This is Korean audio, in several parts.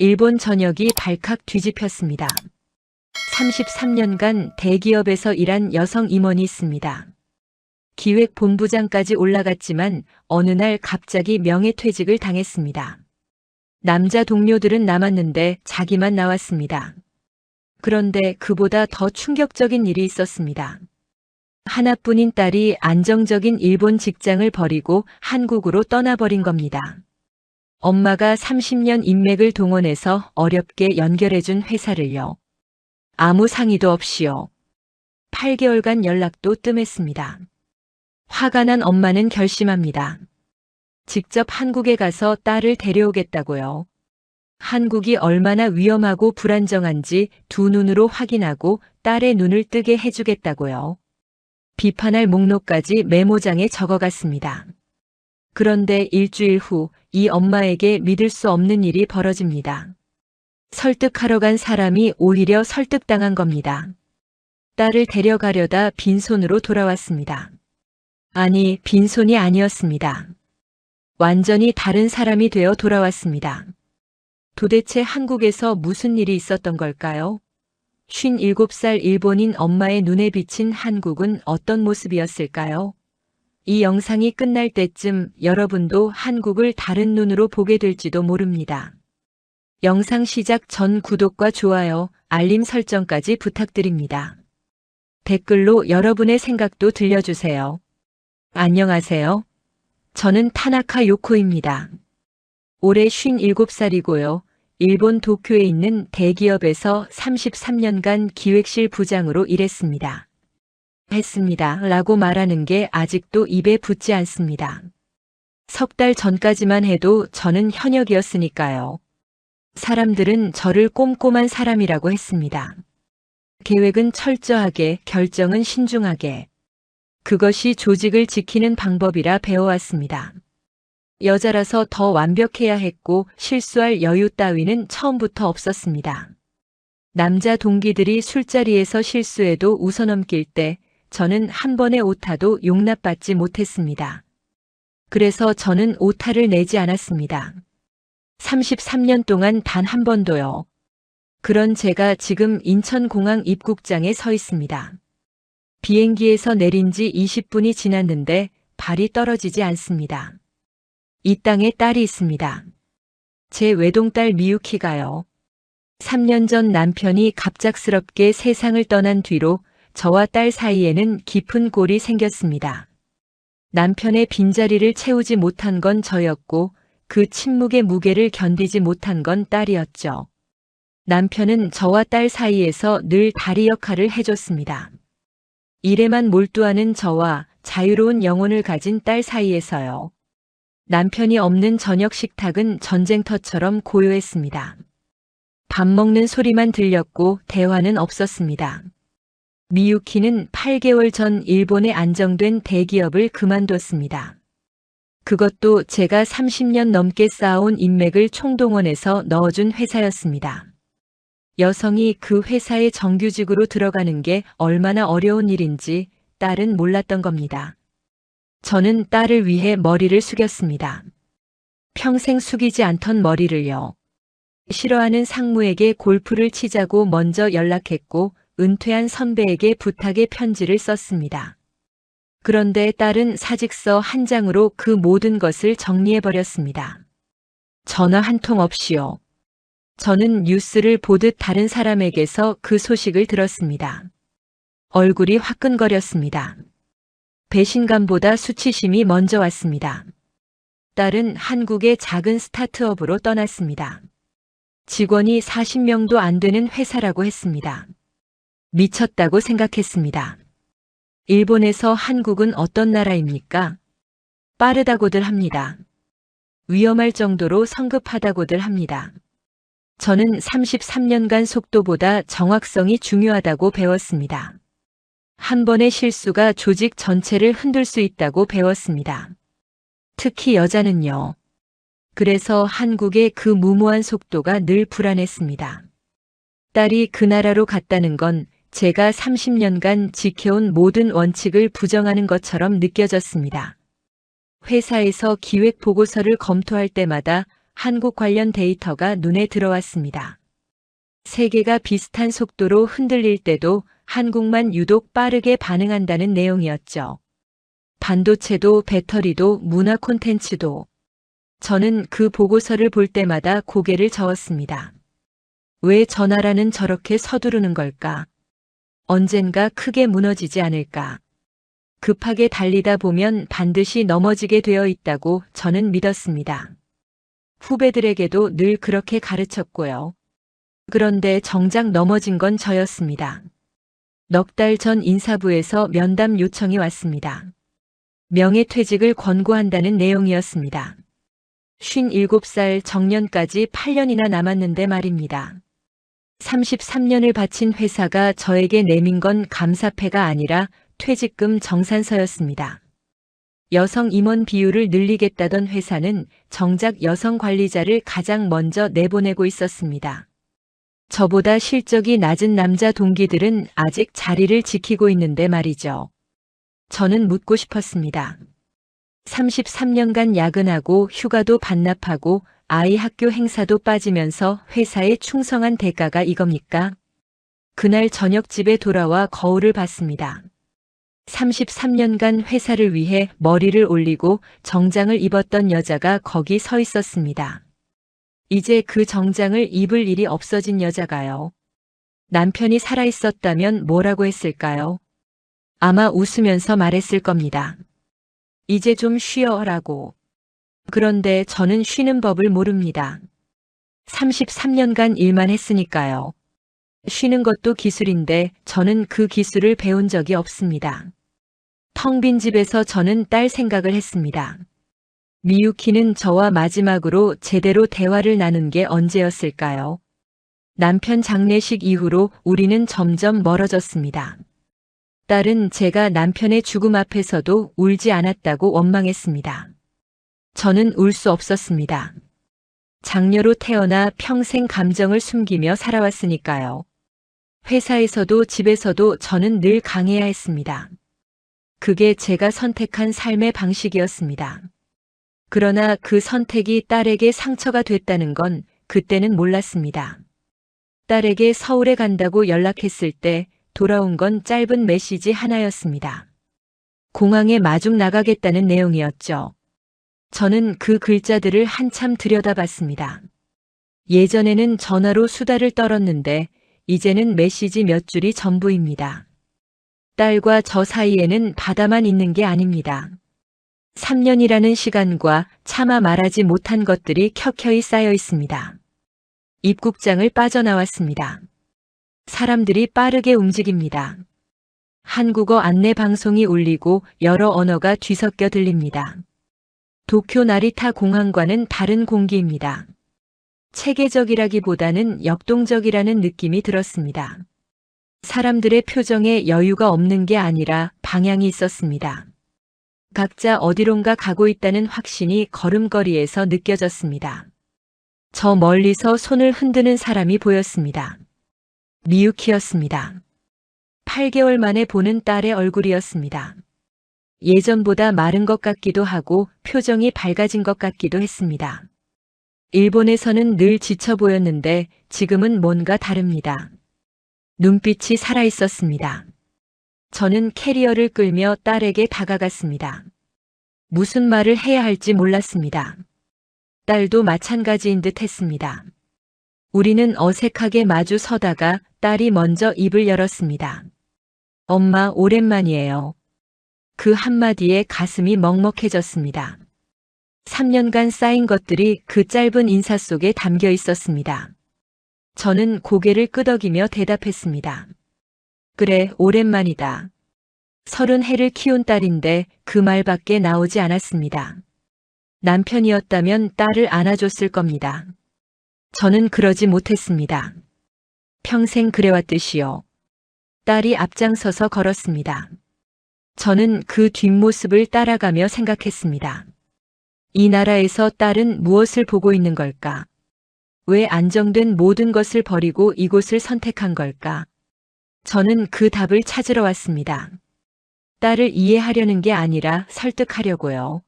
일본 전역이 발칵 뒤집혔습니다. 33년간 대기업에서 일한 여성 임원이 있습니다. 기획본부장까지 올라갔지만 어느 날 갑자기 명예퇴직을 당했습니다. 남자 동료들은 남았는데 자기만 나왔습니다. 그런데 그보다 더 충격적인 일이 있었습니다. 하나뿐인 딸이 안정적인 일본 직장을 버리고 한국으로 떠나버린 겁니다. 엄마가 30년 인맥을 동원해서 어렵게 연결해준 회사를요. 아무 상의도 없이요. 8개월간 연락도 뜸했습니다. 화가 난 엄마는 결심합니다. 직접 한국에 가서 딸을 데려오겠다고요. 한국이 얼마나 위험하고 불안정한지 두 눈으로 확인하고 딸의 눈을 뜨게 해주겠다고요. 비판할 목록까지 메모장에 적어갔습니다. 그런데 일주일 후 이 엄마에게 믿을 수 없는 일이 벌어집니다. 설득하러 간 사람이 오히려 설득당한 겁니다. 딸을 데려가려다 빈손으로 돌아왔습니다. 아니, 빈손이 아니었습니다. 완전히 다른 사람이 되어 돌아왔습니다. 도대체 한국에서 무슨 일이 있었던 걸까요? 57살 일본인 엄마의 눈에 비친 한국은 어떤 모습이었을까요? 이 영상이 끝날 때쯤 여러분도 한국을 다른 눈으로 보게 될지도 모릅니다. 영상 시작 전 구독과 좋아요, 알림 설정까지 부탁드립니다. 댓글로 여러분의 생각도 들려주세요. 안녕하세요. 저는 타나카 요코입니다. 올해 57살이고요. 일본 도쿄에 있는 대기업에서 33년간 기획실 부장으로 일했습니다. 라고 말하는 게 아직도 입에 붙지 않습니다. 석 달 전까지만 해도 저는 현역이었으니까요. 사람들은 저를 꼼꼼한 사람이라고 했습니다. 계획은 철저하게, 결정은 신중하게. 그것이 조직을 지키는 방법이라 배워왔습니다. 여자라서 더 완벽해야 했고 실수할 여유 따위는 처음부터 없었습니다. 남자 동기들이 술자리에서 실수해도 웃어넘길 때 저는 한 번의 오타도 용납받지 못했습니다. 그래서 저는 오타를 내지 않았습니다. 33년 동안 단 한 번도요. 그런 제가 지금 인천공항 입국장에 서 있습니다. 비행기에서 내린 지 20분이 지났는데 발이 떨어지지 않습니다. 이 땅에 딸이 있습니다. 제 외동딸 미유키가요. 3년 전 남편이 갑작스럽게 세상을 떠난 뒤로 저와 딸 사이에는 깊은 골이 생겼습니다. 남편의 빈자리를 채우지 못한 건 저였고 그 침묵의 무게를 견디지 못한 건 딸이었죠. 남편은 저와 딸 사이에서 늘 다리 역할을 해줬습니다. 일에만 몰두하는 저와 자유로운 영혼을 가진 딸 사이에서요. 남편이 없는 저녁 식탁은 전쟁터처럼 고요했습니다. 밥 먹는 소리만 들렸고 대화는 없었습니다. 미유키는 8개월 전 일본에 안정된 대기업을 그만뒀습니다. 그것도 제가 30년 넘게 쌓아온 인맥을 총동원해서 넣어준 회사였습니다. 여성이 그 회사에 정규직으로 들어가는 게 얼마나 어려운 일인지 딸은 몰랐던 겁니다. 저는 딸을 위해 머리를 숙였습니다. 평생 숙이지 않던 머리를요. 싫어하는 상무에게 골프를 치자고 먼저 연락했고 은퇴한 선배에게 부탁의 편지를 썼습니다. 그런데 딸은 사직서 한 장으로 그 모든 것을 정리해버렸습니다. 전화 한 통 없이요. 저는 뉴스를 보듯 다른 사람에게서 그 소식을 들었습니다. 얼굴이 화끈거렸습니다. 배신감보다 수치심이 먼저 왔습니다. 딸은 한국의 작은 스타트업으로 떠났습니다. 직원이 40명도 안 되는 회사라고 했습니다. 미쳤다고 생각했습니다. 일본에서 한국은 어떤 나라입니까? 빠르다고들 합니다. 위험할 정도로 성급하다고들 합니다. 저는 33년간 속도보다 정확성이 중요하다고 배웠습니다. 한 번의 실수가 조직 전체를 흔들 수 있다고 배웠습니다. 특히 여자는요. 그래서 한국의 그 무모한 속도가 늘 불안했습니다. 딸이 그 나라로 갔다는 건 제가 30년간 지켜온 모든 원칙을 부정하는 것처럼 느껴졌습니다. 회사에서 기획 보고서를 검토할 때마다 한국 관련 데이터가 눈에 들어왔습니다. 세계가 비슷한 속도로 흔들릴 때도 한국만 유독 빠르게 반응한다는 내용이었죠. 반도체도 배터리도 문화 콘텐츠도. 저는 그 보고서를 볼 때마다 고개를 저었습니다. 왜 저 나라는 저렇게 서두르는 걸까? 언젠가 크게 무너지지 않을까? 급하게 달리다 보면 반드시 넘어지게 되어 있다고 저는 믿었습니다. 후배들에게도 늘 그렇게 가르쳤고요. 그런데 정작 넘어진 건 저였습니다. 넉 달 전 인사부에서 면담 요청이 왔습니다. 명예퇴직을 권고한다는 내용이었습니다. 57살 정년까지 8년이나 남았는데 말입니다. 33년을 바친 회사가 저에게 내민 건 감사패가 아니라 퇴직금 정산서였습니다. 여성 임원 비율을 늘리겠다던 회사는 정작 여성 관리자를 가장 먼저 내보내고 있었습니다. 저보다 실적이 낮은 남자 동기들은 아직 자리를 지키고 있는데 말이죠. 저는 묻고 싶었습니다. 33년간 야근하고 휴가도 반납하고 아이 학교 행사도 빠지면서 회사에 충성한 대가가 이겁니까? 그날 저녁 집에 돌아와 거울을 봤습니다. 33년간 회사를 위해 머리를 올리고 정장을 입었던 여자가 거기 서 있었습니다. 이제 그 정장을 입을 일이 없어진 여자가요. 남편이 살아있었다면 뭐라고 했을까요? 아마 웃으면서 말했을 겁니다. 이제 좀 쉬어라고. 그런데 저는 쉬는 법을 모릅니다. 33년간 일만 했으니까요. 쉬는 것도 기술인데 저는 그 기술을 배운 적이 없습니다. 텅 빈 집에서 저는 딸 생각을 했습니다. 미유키는 저와 마지막으로 제대로 대화를 나눈 게 언제였을까요? 남편 장례식 이후로 우리는 점점 멀어졌습니다. 딸은 제가 남편의 죽음 앞에서도 울지 않았다고 원망했습니다. 저는 울 수 없었습니다. 장녀로 태어나 평생 감정을 숨기며 살아왔으니까요. 회사에서도 집에서도 저는 늘 강해야 했습니다. 그게 제가 선택한 삶의 방식이었습니다. 그러나 그 선택이 딸에게 상처가 됐다는 건 그때는 몰랐습니다. 딸에게 서울에 간다고 연락했을 때 돌아온 건 짧은 메시지 하나였습니다. 공항에 마중 나가겠다는 내용이었죠. 저는 그 글자들을 한참 들여다봤습니다. 예전에는 전화로 수다를 떨었는데 이제는 메시지 몇 줄이 전부입니다. 딸과 저 사이에는 바다만 있는 게 아닙니다. 3년이라는 시간과 차마 말하지 못한 것들이 켜켜이 쌓여 있습니다. 입국장을 빠져나왔습니다. 사람들이 빠르게 움직입니다. 한국어 안내 방송이 울리고 여러 언어가 뒤섞여 들립니다. 도쿄 나리타 공항과는 다른 공기입니다. 체계적이라기보다는 역동적이라는 느낌이 들었습니다. 사람들의 표정에 여유가 없는 게 아니라 방향이 있었습니다. 각자 어디론가 가고 있다는 확신이 걸음걸이에서 느껴졌습니다. 저 멀리서 손을 흔드는 사람이 보였습니다. 미유키였습니다. 8개월 만에 보는 딸의 얼굴이었습니다. 예전보다 마른 것 같기도 하고 표정이 밝아진 것 같기도 했습니다. 일본에서는 늘 지쳐 보였는데 지금은 뭔가 다릅니다. 눈빛이 살아있었습니다. 저는 캐리어를 끌며 딸에게 다가갔습니다. 무슨 말을 해야 할지 몰랐습니다. 딸도 마찬가지인 듯 했습니다. 우리는 어색하게 마주 서다가 딸이 먼저 입을 열었습니다. 엄마, 오랜만이에요. 그 한마디에 가슴이 먹먹해졌습니다. 3년간 쌓인 것들이 그 짧은 인사 속에 담겨 있었습니다. 저는 고개를 끄덕이며 대답했습니다. 그래, 오랜만이다. 30해를 키운 딸인데 그 말밖에 나오지 않았습니다. 남편이었다면 딸을 안아줬을 겁니다. 저는 그러지 못했습니다. 평생 그래왔듯이요. 딸이 앞장서서 걸었습니다. 저는 그 뒷모습을 따라가며 생각했습니다. 이 나라에서 딸은 무엇을 보고 있는 걸까? 왜 안정된 모든 것을 버리고 이곳을 선택한 걸까? 저는 그 답을 찾으러 왔습니다. 딸을 이해하려는 게 아니라 설득하려고요.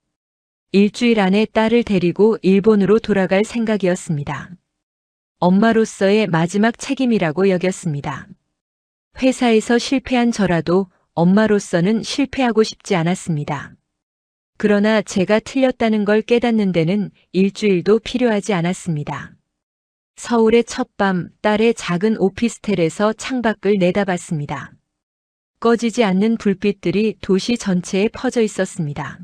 일주일 안에 딸을 데리고 일본으로 돌아갈 생각이었습니다. 엄마로서의 마지막 책임이라고 여겼습니다. 회사에서 실패한 저라도 엄마로서는 실패하고 싶지 않았습니다. 그러나 제가 틀렸다는 걸 깨닫는 데는 일주일도 필요하지 않았습니다. 서울의 첫밤, 딸의 작은 오피스텔에서 창밖을 내다봤습니다. 꺼지지 않는 불빛들이 도시 전체에 퍼져 있었습니다.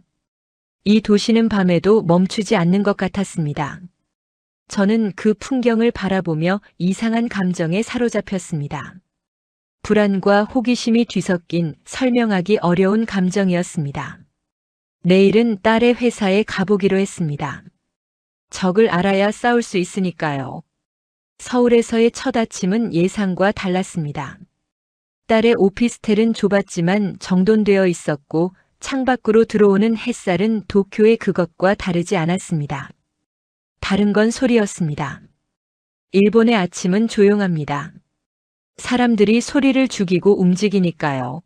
이 도시는 밤에도 멈추지 않는 것 같았습니다. 저는 그 풍경을 바라보며 이상한 감정에 사로잡혔습니다. 불안과 호기심이 뒤섞인 설명하기 어려운 감정이었습니다. 내일은 딸의 회사에 가보기로 했습니다. 적을 알아야 싸울 수 있으니까요. 서울에서의 첫 아침은 예상과 달랐습니다. 딸의 오피스텔은 좁았지만 정돈되어 있었고 창밖으로 들어오는 햇살은 도쿄의 그것과 다르지 않았습니다. 다른 건 소리였습니다. 일본의 아침은 조용합니다. 사람들이 소리를 죽이고 움직이니까요.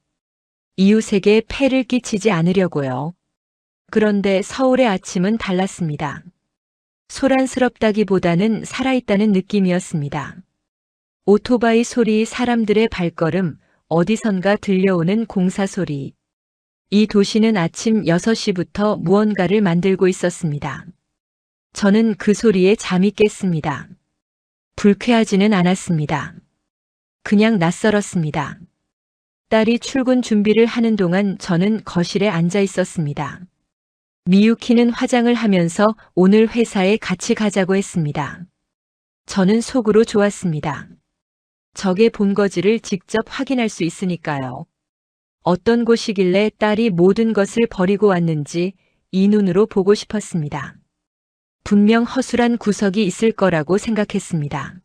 이웃에게 폐를 끼치지 않으려고요. 그런데 서울의 아침은 달랐습니다. 소란스럽다기보다는 살아있다는 느낌이었습니다. 오토바이 소리, 사람들의 발걸음, 어디선가 들려오는 공사 소리. 이 도시는 아침 6시부터 무언가를 만들고 있었습니다. 저는 그 소리에 잠이 깼습니다. 불쾌하지는 않았습니다. 그냥 낯설었습니다. 딸이 출근 준비를 하는 동안 저는 거실에 앉아 있었습니다. 미유키는 화장을 하면서 오늘 회사에 같이 가자고 했습니다. 저는 속으로 좋았습니다. 적의 본거지를 직접 확인할 수 있으니까요. 어떤 곳이길래 딸이 모든 것을 버리고 왔는지 이 눈으로 보고 싶었습니다. 분명 허술한 구석이 있을 거라고 생각했습니다.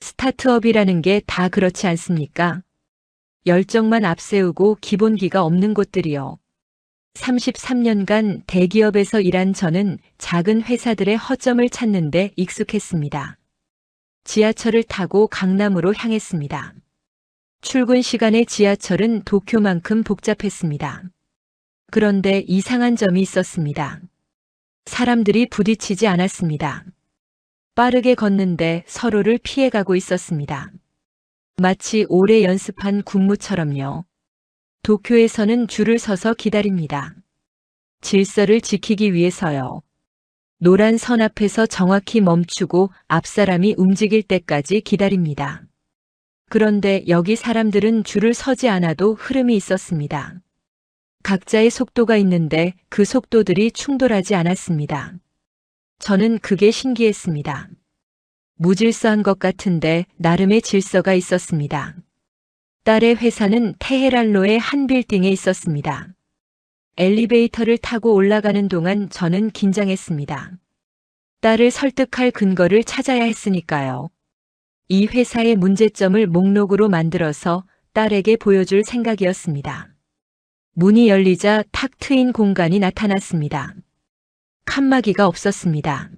스타트업이라는 게 다 그렇지 않습니까? 열정만 앞세우고 기본기가 없는 곳들이요. 33년간 대기업에서 일한 저는 작은 회사들의 허점을 찾는 데 익숙했습니다. 지하철을 타고 강남으로 향했습니다. 출근 시간에 지하철은 도쿄만큼 복잡했습니다. 그런데 이상한 점이 있었습니다. 사람들이 부딪히지 않았습니다. 빠르게 걷는데 서로를 피해가고 있었습니다. 마치 오래 연습한 군무처럼요. 도쿄에서는 줄을 서서 기다립니다. 질서를 지키기 위해서요. 노란 선 앞에서 정확히 멈추고 앞 사람이 움직일 때까지 기다립니다. 그런데 여기 사람들은 줄을 서지 않아도 흐름이 있었습니다. 각자의 속도가 있는데 그 속도들이 충돌하지 않았습니다. 저는 그게 신기했습니다. 무질서한 것 같은데 나름의 질서가 있었습니다. 딸의 회사는 테헤란로의 한 빌딩에 있었습니다. 엘리베이터를 타고 올라가는 동안 저는 긴장했습니다. 딸을 설득할 근거를 찾아야 했으니까요. 이 회사의 문제점을 목록으로 만들어서 딸에게 보여줄 생각이었습니다. 문이 열리자 탁 트인 공간이 나타났습니다. 칸막이가 없었습니다.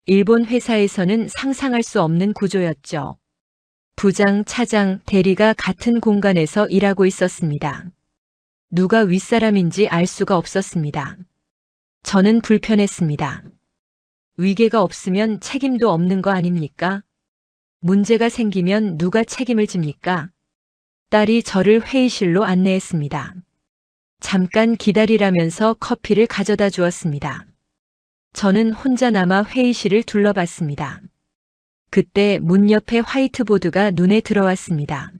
일본 회사에서는 상상할 수 없는 구조였죠. 부장, 차장, 대리가 같은 공간에서 일하고 있었습니다. 누가 윗사람인지 알 수가 없었습니다. 저는 불편했습니다. 위계가 없으면 책임도 없는 거 아닙니까? 문제가 생기면 누가 책임을 집니까? 딸이 저를 회의실로 안내했습니다. 잠깐 기다리라면서 커피를 가져다 주었습니다. 저는 혼자 남아 회의실을 둘러봤습니다. 그때 문 옆에 화이트보드가 눈에 들어왔습니다.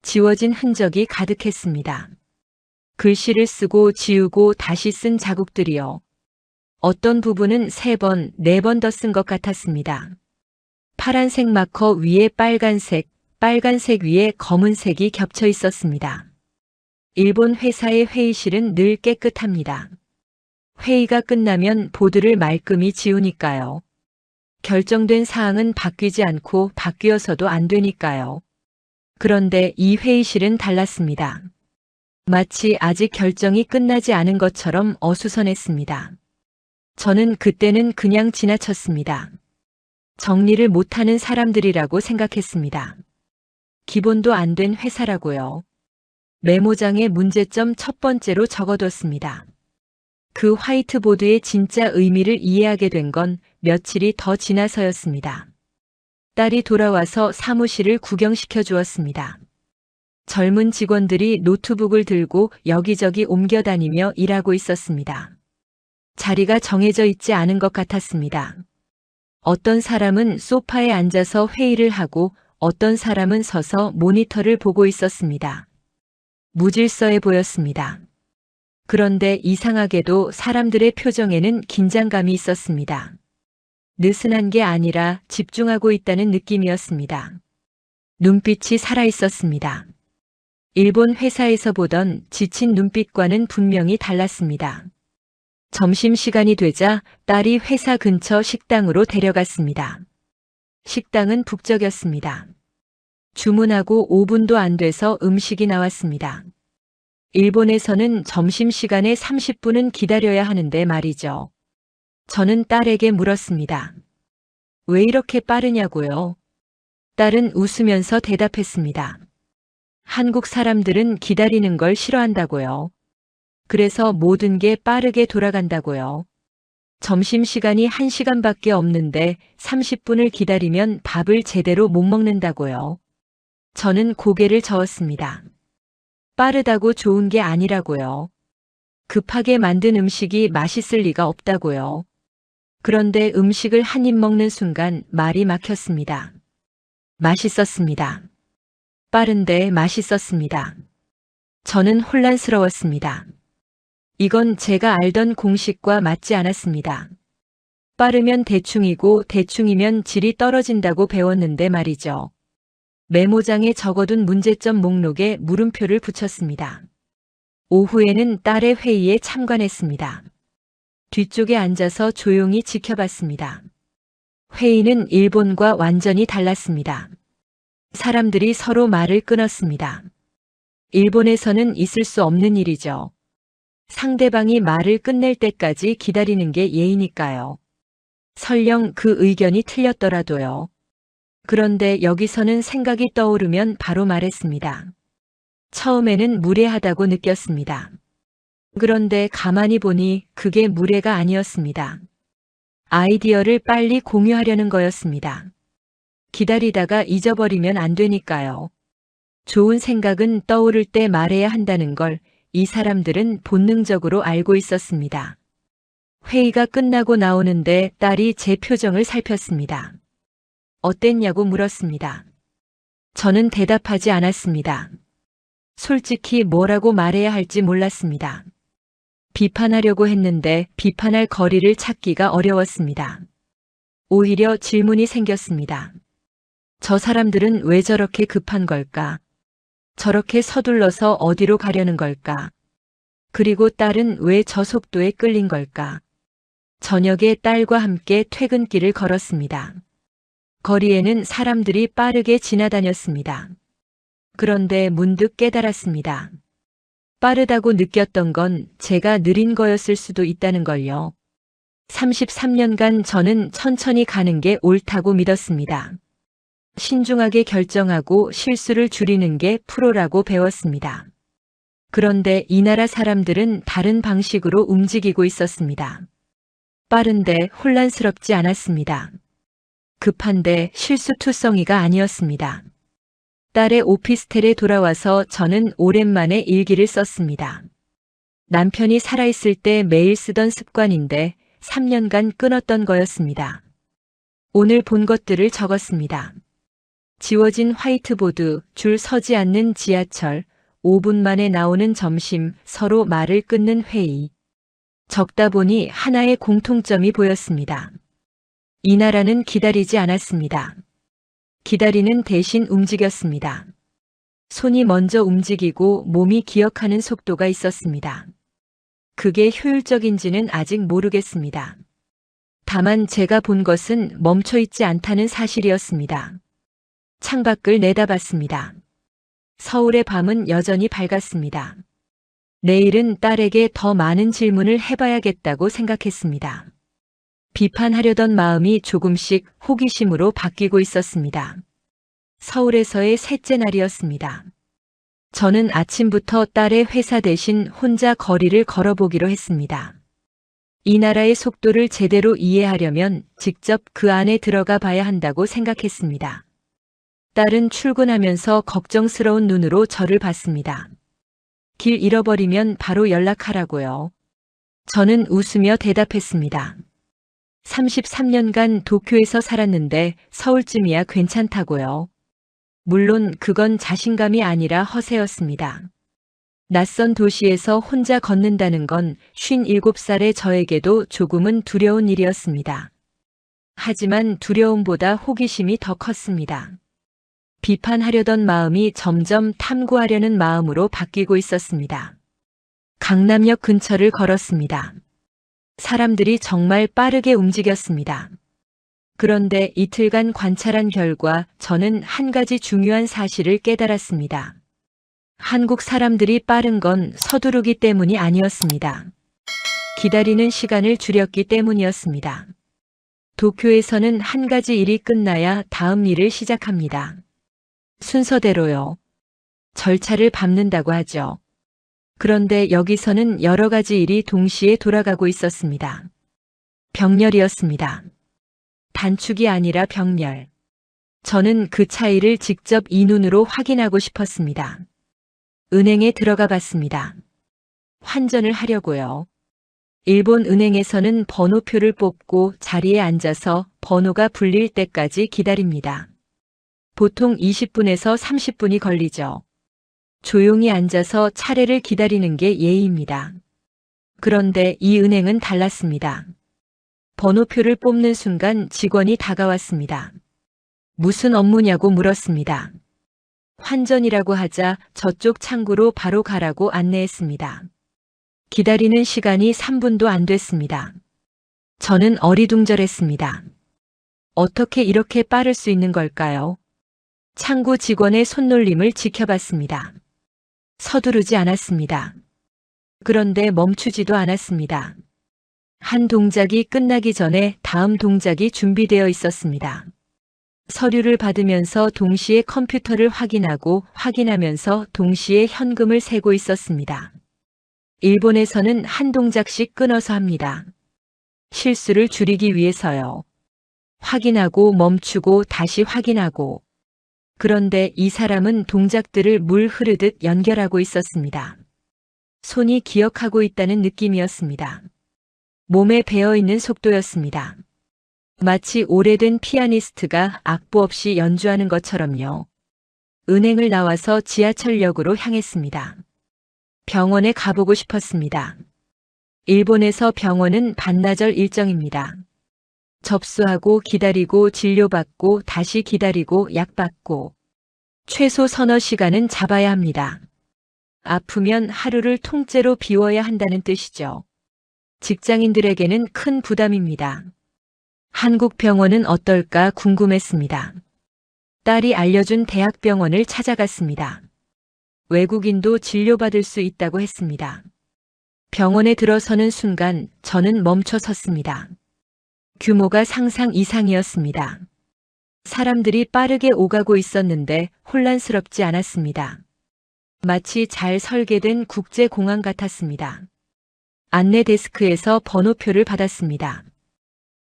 지워진 흔적이 가득했습니다. 글씨를 쓰고 지우고 다시 쓴 자국들이요. 어떤 부분은 3번, 4번 더 쓴 것 같았습니다. 파란색 마커 위에 빨간색, 빨간색 위에 검은색이 겹쳐 있었습니다. 일본 회사의 회의실은 늘 깨끗합니다. 회의가 끝나면 보드를 말끔히 지우니까요. 결정된 사항은 바뀌지 않고 바뀌어서도 안 되니까요. 그런데 이 회의실은 달랐습니다. 마치 아직 결정이 끝나지 않은 것처럼 어수선했습니다. 저는 그때는 그냥 지나쳤습니다. 정리를 못하는 사람들이라고 생각했습니다. 기본도 안 된 회사라고요. 메모장에 문제점 첫 번째로 적어뒀습니다. 그 화이트보드의 진짜 의미를 이해하게 된 건 며칠이 더 지나서였습니다. 딸이 돌아와서 사무실을 구경시켜 주었습니다. 젊은 직원들이 노트북을 들고 여기저기 옮겨 다니며 일하고 있었습니다. 자리가 정해져 있지 않은 것 같았습니다. 어떤 사람은 소파에 앉아서 회의를 하고 어떤 사람은 서서 모니터를 보고 있었습니다. 무질서해 보였습니다. 그런데 이상하게도 사람들의 표정에는 긴장감이 있었습니다. 느슨한 게 아니라 집중하고 있다는 느낌이었습니다. 눈빛이 살아 있었습니다. 일본 회사에서 보던 지친 눈빛과는 분명히 달랐습니다. 점심시간이 되자 딸이 회사 근처 식당으로 데려갔습니다. 식당은 북적였습니다. 주문하고 5분도 안 돼서 음식이 나왔습니다. 일본에서는 점심시간에 30분은 기다려야 하는데 말이죠. 저는 딸에게 물었습니다. 왜 이렇게 빠르냐고요? 딸은 웃으면서 대답했습니다. 한국 사람들은 기다리는 걸 싫어한다고요. 그래서 모든 게 빠르게 돌아간다고요. 점심시간이 1시간밖에 없는데 30분을 기다리면 밥을 제대로 못 먹는다고요. 저는 고개를 저었습니다. 빠르다고 좋은 게 아니라고요. 급하게 만든 음식이 맛있을 리가 없다고요. 그런데 음식을 한 입 먹는 순간 말이 막혔습니다. 맛있었습니다. 빠른데 맛있었습니다. 저는 혼란스러웠습니다. 이건 제가 알던 공식과 맞지 않았습니다. 빠르면 대충이고 대충이면 질이 떨어진다고 배웠는데 말이죠. 메모장에 적어둔 문제점 목록에 물음표를 붙였습니다. 오후에는 딸의 회의에 참관했습니다. 뒤쪽에 앉아서 조용히 지켜봤습니다. 회의는 일본과 완전히 달랐습니다. 사람들이 서로 말을 끊었습니다. 일본에서는 있을 수 없는 일이죠. 상대방이 말을 끝낼 때까지 기다리는 게 예의니까요. 설령 그 의견이 틀렸더라도요. 그런데 여기서는 생각이 떠오르면 바로 말했습니다. 처음에는 무례하다고 느꼈습니다. 그런데 가만히 보니 그게 무례가 아니었습니다. 아이디어를 빨리 공유하려는 거였습니다. 기다리다가 잊어버리면 안 되니까요. 좋은 생각은 떠오를 때 말해야 한다는 걸 이 사람들은 본능적으로 알고 있었습니다. 회의가 끝나고 나오는데 딸이 제 표정을 살폈습니다. 어땠냐고 물었습니다. 저는 대답하지 않았습니다. 솔직히 뭐라고 말해야 할지 몰랐습니다. 비판하려고 했는데 비판할 거리를 찾기가 어려웠습니다. 오히려 질문이 생겼습니다. 저 사람들은 왜 저렇게 급한 걸까? 저렇게 서둘러서 어디로 가려는 걸까? 그리고 딸은 왜 저 속도에 끌린 걸까? 저녁에 딸과 함께 퇴근길을 걸었습니다. 거리에는 사람들이 빠르게 지나다녔습니다. 그런데 문득 깨달았습니다. 빠르다고 느꼈던 건 제가 느린 거였을 수도 있다는 걸요. 33년간 저는 천천히 가는 게 옳다고 믿었습니다. 신중하게 결정하고 실수를 줄이는 게 프로라고 배웠습니다. 그런데 이 나라 사람들은 다른 방식으로 움직이고 있었습니다. 빠른데 혼란스럽지 않았습니다. 급한데 실수투성이가 아니었습니다. 딸의 오피스텔에 돌아와서 저는 오랜만에 일기를 썼습니다. 남편이 살아있을 때 매일 쓰던 습관인데 3년간 끊었던 거였습니다. 오늘 본 것들을 적었습니다. 지워진 화이트보드, 줄 서지 않는 지하철, 5분 만에 나오는 점심, 서로 말을 끊는 회의. 적다 보니 하나의 공통점이 보였습니다. 이 나라는 기다리지 않았습니다. 기다리는 대신 움직였습니다. 손이 먼저 움직이고 몸이 기억하는 속도가 있었습니다. 그게 효율적인지는 아직 모르겠습니다. 다만 제가 본 것은 멈춰있지 않다는 사실이었습니다. 창밖을 내다봤습니다. 서울의 밤은 여전히 밝았습니다. 내일은 딸에게 더 많은 질문을 해봐야겠다고 생각했습니다. 비판하려던 마음이 조금씩 호기심으로 바뀌고 있었습니다. 서울에서의 셋째 날이었습니다. 저는 아침부터 딸의 회사 대신 혼자 거리를 걸어보기로 했습니다. 이 나라의 속도를 제대로 이해하려면 직접 그 안에 들어가 봐야 한다고 생각했습니다. 딸은 출근하면서 걱정스러운 눈으로 저를 봤습니다. 길 잃어버리면 바로 연락하라고요. 저는 웃으며 대답했습니다. 33년간 도쿄에서 살았는데 서울쯤이야 괜찮다고요. 물론 그건 자신감이 아니라 허세였습니다. 낯선 도시에서 혼자 걷는다는 건 57살의 저에게도 조금은 두려운 일이었습니다. 하지만 두려움보다 호기심이 더 컸습니다. 비판하려던 마음이 점점 탐구하려는 마음으로 바뀌고 있었습니다. 강남역 근처를 걸었습니다. 사람들이 정말 빠르게 움직였습니다. 그런데 이틀간 관찰한 결과 저는 한 가지 중요한 사실을 깨달았습니다. 한국 사람들이 빠른 건 서두르기 때문이 아니었습니다. 기다리는 시간을 줄였기 때문이었습니다. 도쿄에서는 한 가지 일이 끝나야 다음 일을 시작합니다. 순서대로요. 절차를 밟는다고 하죠. 그런데 여기서는 여러 가지 일이 동시에 돌아가고 있었습니다. 병렬이었습니다. 단축이 아니라 병렬. 저는 그 차이를 직접 이 눈으로 확인하고 싶었습니다. 은행에 들어가 봤습니다. 환전을 하려고요. 일본 은행에서는 번호표를 뽑고 자리에 앉아서 번호가 불릴 때까지 기다립니다. 보통 20분에서 30분이 걸리죠. 조용히 앉아서 차례를 기다리는 게 예의입니다. 그런데 이 은행은 달랐습니다. 번호표를 뽑는 순간 직원이 다가왔습니다. 무슨 업무냐고 물었습니다. 환전이라고 하자 저쪽 창구로 바로 가라고 안내했습니다. 기다리는 시간이 3분도 안 됐습니다. 저는 어리둥절했습니다. 어떻게 이렇게 빠를 수 있는 걸까요? 창구 직원의 손놀림을 지켜봤습니다. 서두르지 않았습니다. 그런데 멈추지도 않았습니다. 한 동작이 끝나기 전에 다음 동작이 준비되어 있었습니다. 서류를 받으면서 동시에 컴퓨터를 확인하면서 동시에 현금을 세고 있었습니다. 일본에서는 한 동작씩 끊어서 합니다. 실수를 줄이기 위해서요. 확인하고 멈추고 다시 확인하고. 그런데 이 사람은 동작들을 물 흐르듯 연결하고 있었습니다. 손이 기억하고 있다는 느낌이었습니다. 몸에 배어있는 속도였습니다. 마치 오래된 피아니스트가 악보 없이 연주하는 것처럼요. 은행을 나와서 지하철역으로 향했습니다. 병원에 가보고 싶었습니다. 일본에서 병원은 반나절 일정입니다. 접수하고 기다리고 진료받고 다시 기다리고 약 받고 최소 서너 시간은 잡아야 합니다. 아프면 하루를 통째로 비워야 한다는 뜻이죠. 직장인들에게는 큰 부담입니다. 한국 병원은 어떨까 궁금했습니다. 딸이 알려준 대학병원을 찾아갔습니다. 외국인도 진료받을 수 있다고 했습니다. 병원에 들어서는 순간 저는 멈춰 섰습니다. 규모가 상상 이상이었습니다. 사람들이 빠르게 오가고 있었는데 혼란스럽지 않았습니다. 마치 잘 설계된 국제공항 같았습니다. 안내 데스크에서 번호표를 받았습니다.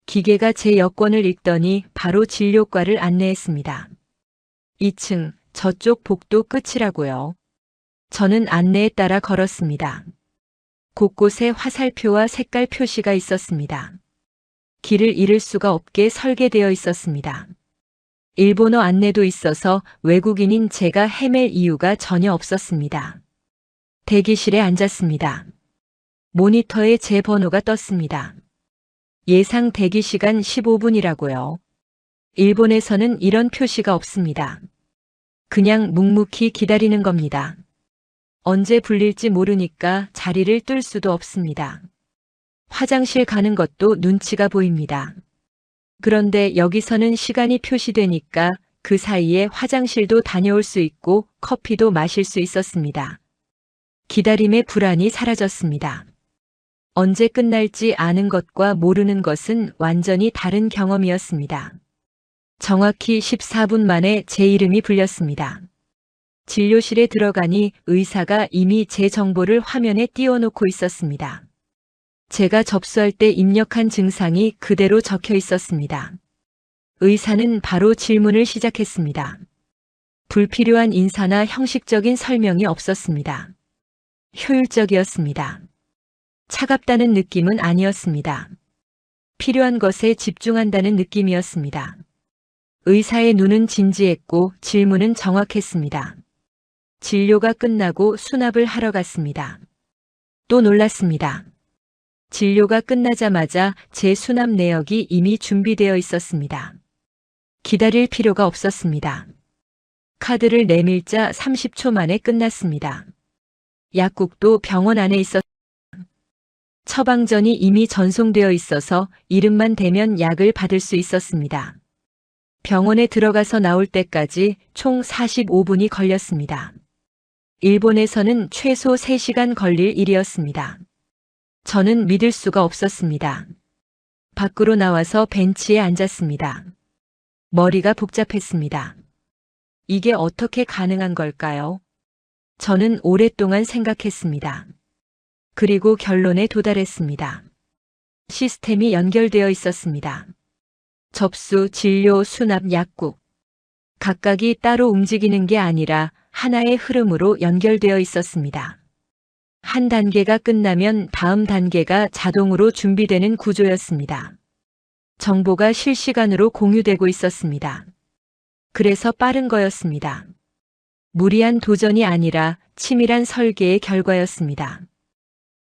기계가 제 여권을 읽더니 바로 진료과를 안내했습니다. 2층, 저쪽 복도 끝이라고요. 저는 안내에 따라 걸었습니다. 곳곳에 화살표와 색깔 표시가 있었습니다. 길을 잃을 수가 없게 설계되어 있었습니다. 일본어 안내도 있어서 외국인인 제가 헤맬 이유가 전혀 없었습니다. 대기실에 앉았습니다. 모니터에 제 번호가 떴습니다. 예상 대기 시간 15분이라고요. 일본에서는 이런 표시가 없습니다. 그냥 묵묵히 기다리는 겁니다. 언제 불릴지 모르니까 자리를 뜰 수도 없습니다. 화장실 가는 것도 눈치가 보입니다. 그런데 여기서는 시간이 표시되니까 그 사이에 화장실도 다녀올 수 있고 커피도 마실 수 있었습니다. 기다림의 불안이 사라졌습니다. 언제 끝날지 아는 것과 모르는 것은 완전히 다른 경험이었습니다. 정확히 14분 만에 제 이름이 불렸습니다. 진료실에 들어가니 의사가 이미 제 정보를 화면에 띄워놓고 있었습니다. 제가 접수할 때 입력한 증상이 그대로 적혀 있었습니다. 의사는 바로 질문을 시작했습니다. 불필요한 인사나 형식적인 설명이 없었습니다. 효율적이었습니다. 차갑다는 느낌은 아니었습니다. 필요한 것에 집중한다는 느낌이었습니다. 의사의 눈은 진지했고 질문은 정확했습니다. 진료가 끝나고 수납을 하러 갔습니다. 또 놀랐습니다. 진료가 끝나자마자 제 수납 내역이 이미 준비되어 있었습니다. 기다릴 필요가 없었습니다. 카드를 내밀자 30초 만에 끝났습니다. 약국도 병원 안에 있었습니다. 처방전이 이미 전송되어 있어서 이름만 대면 약을 받을 수 있었습니다. 병원에 들어가서 나올 때까지 총 45분이 걸렸습니다. 일본에서는 최소 3시간 걸릴 일이었습니다. 저는 믿을 수가 없었습니다. 밖으로 나와서 벤치에 앉았습니다. 머리가 복잡했습니다. 이게 어떻게 가능한 걸까요? 저는 오랫동안 생각했습니다. 그리고 결론에 도달했습니다. 시스템이 연결되어 있었습니다. 접수, 진료, 수납, 약국. 각각이 따로 움직이는 게 아니라 하나의 흐름으로 연결되어 있었습니다. 한 단계가 끝나면 다음 단계가 자동으로 준비되는 구조였습니다. 정보가 실시간으로 공유되고 있었습니다. 그래서 빠른 거였습니다. 무리한 도전이 아니라 치밀한 설계의 결과였습니다.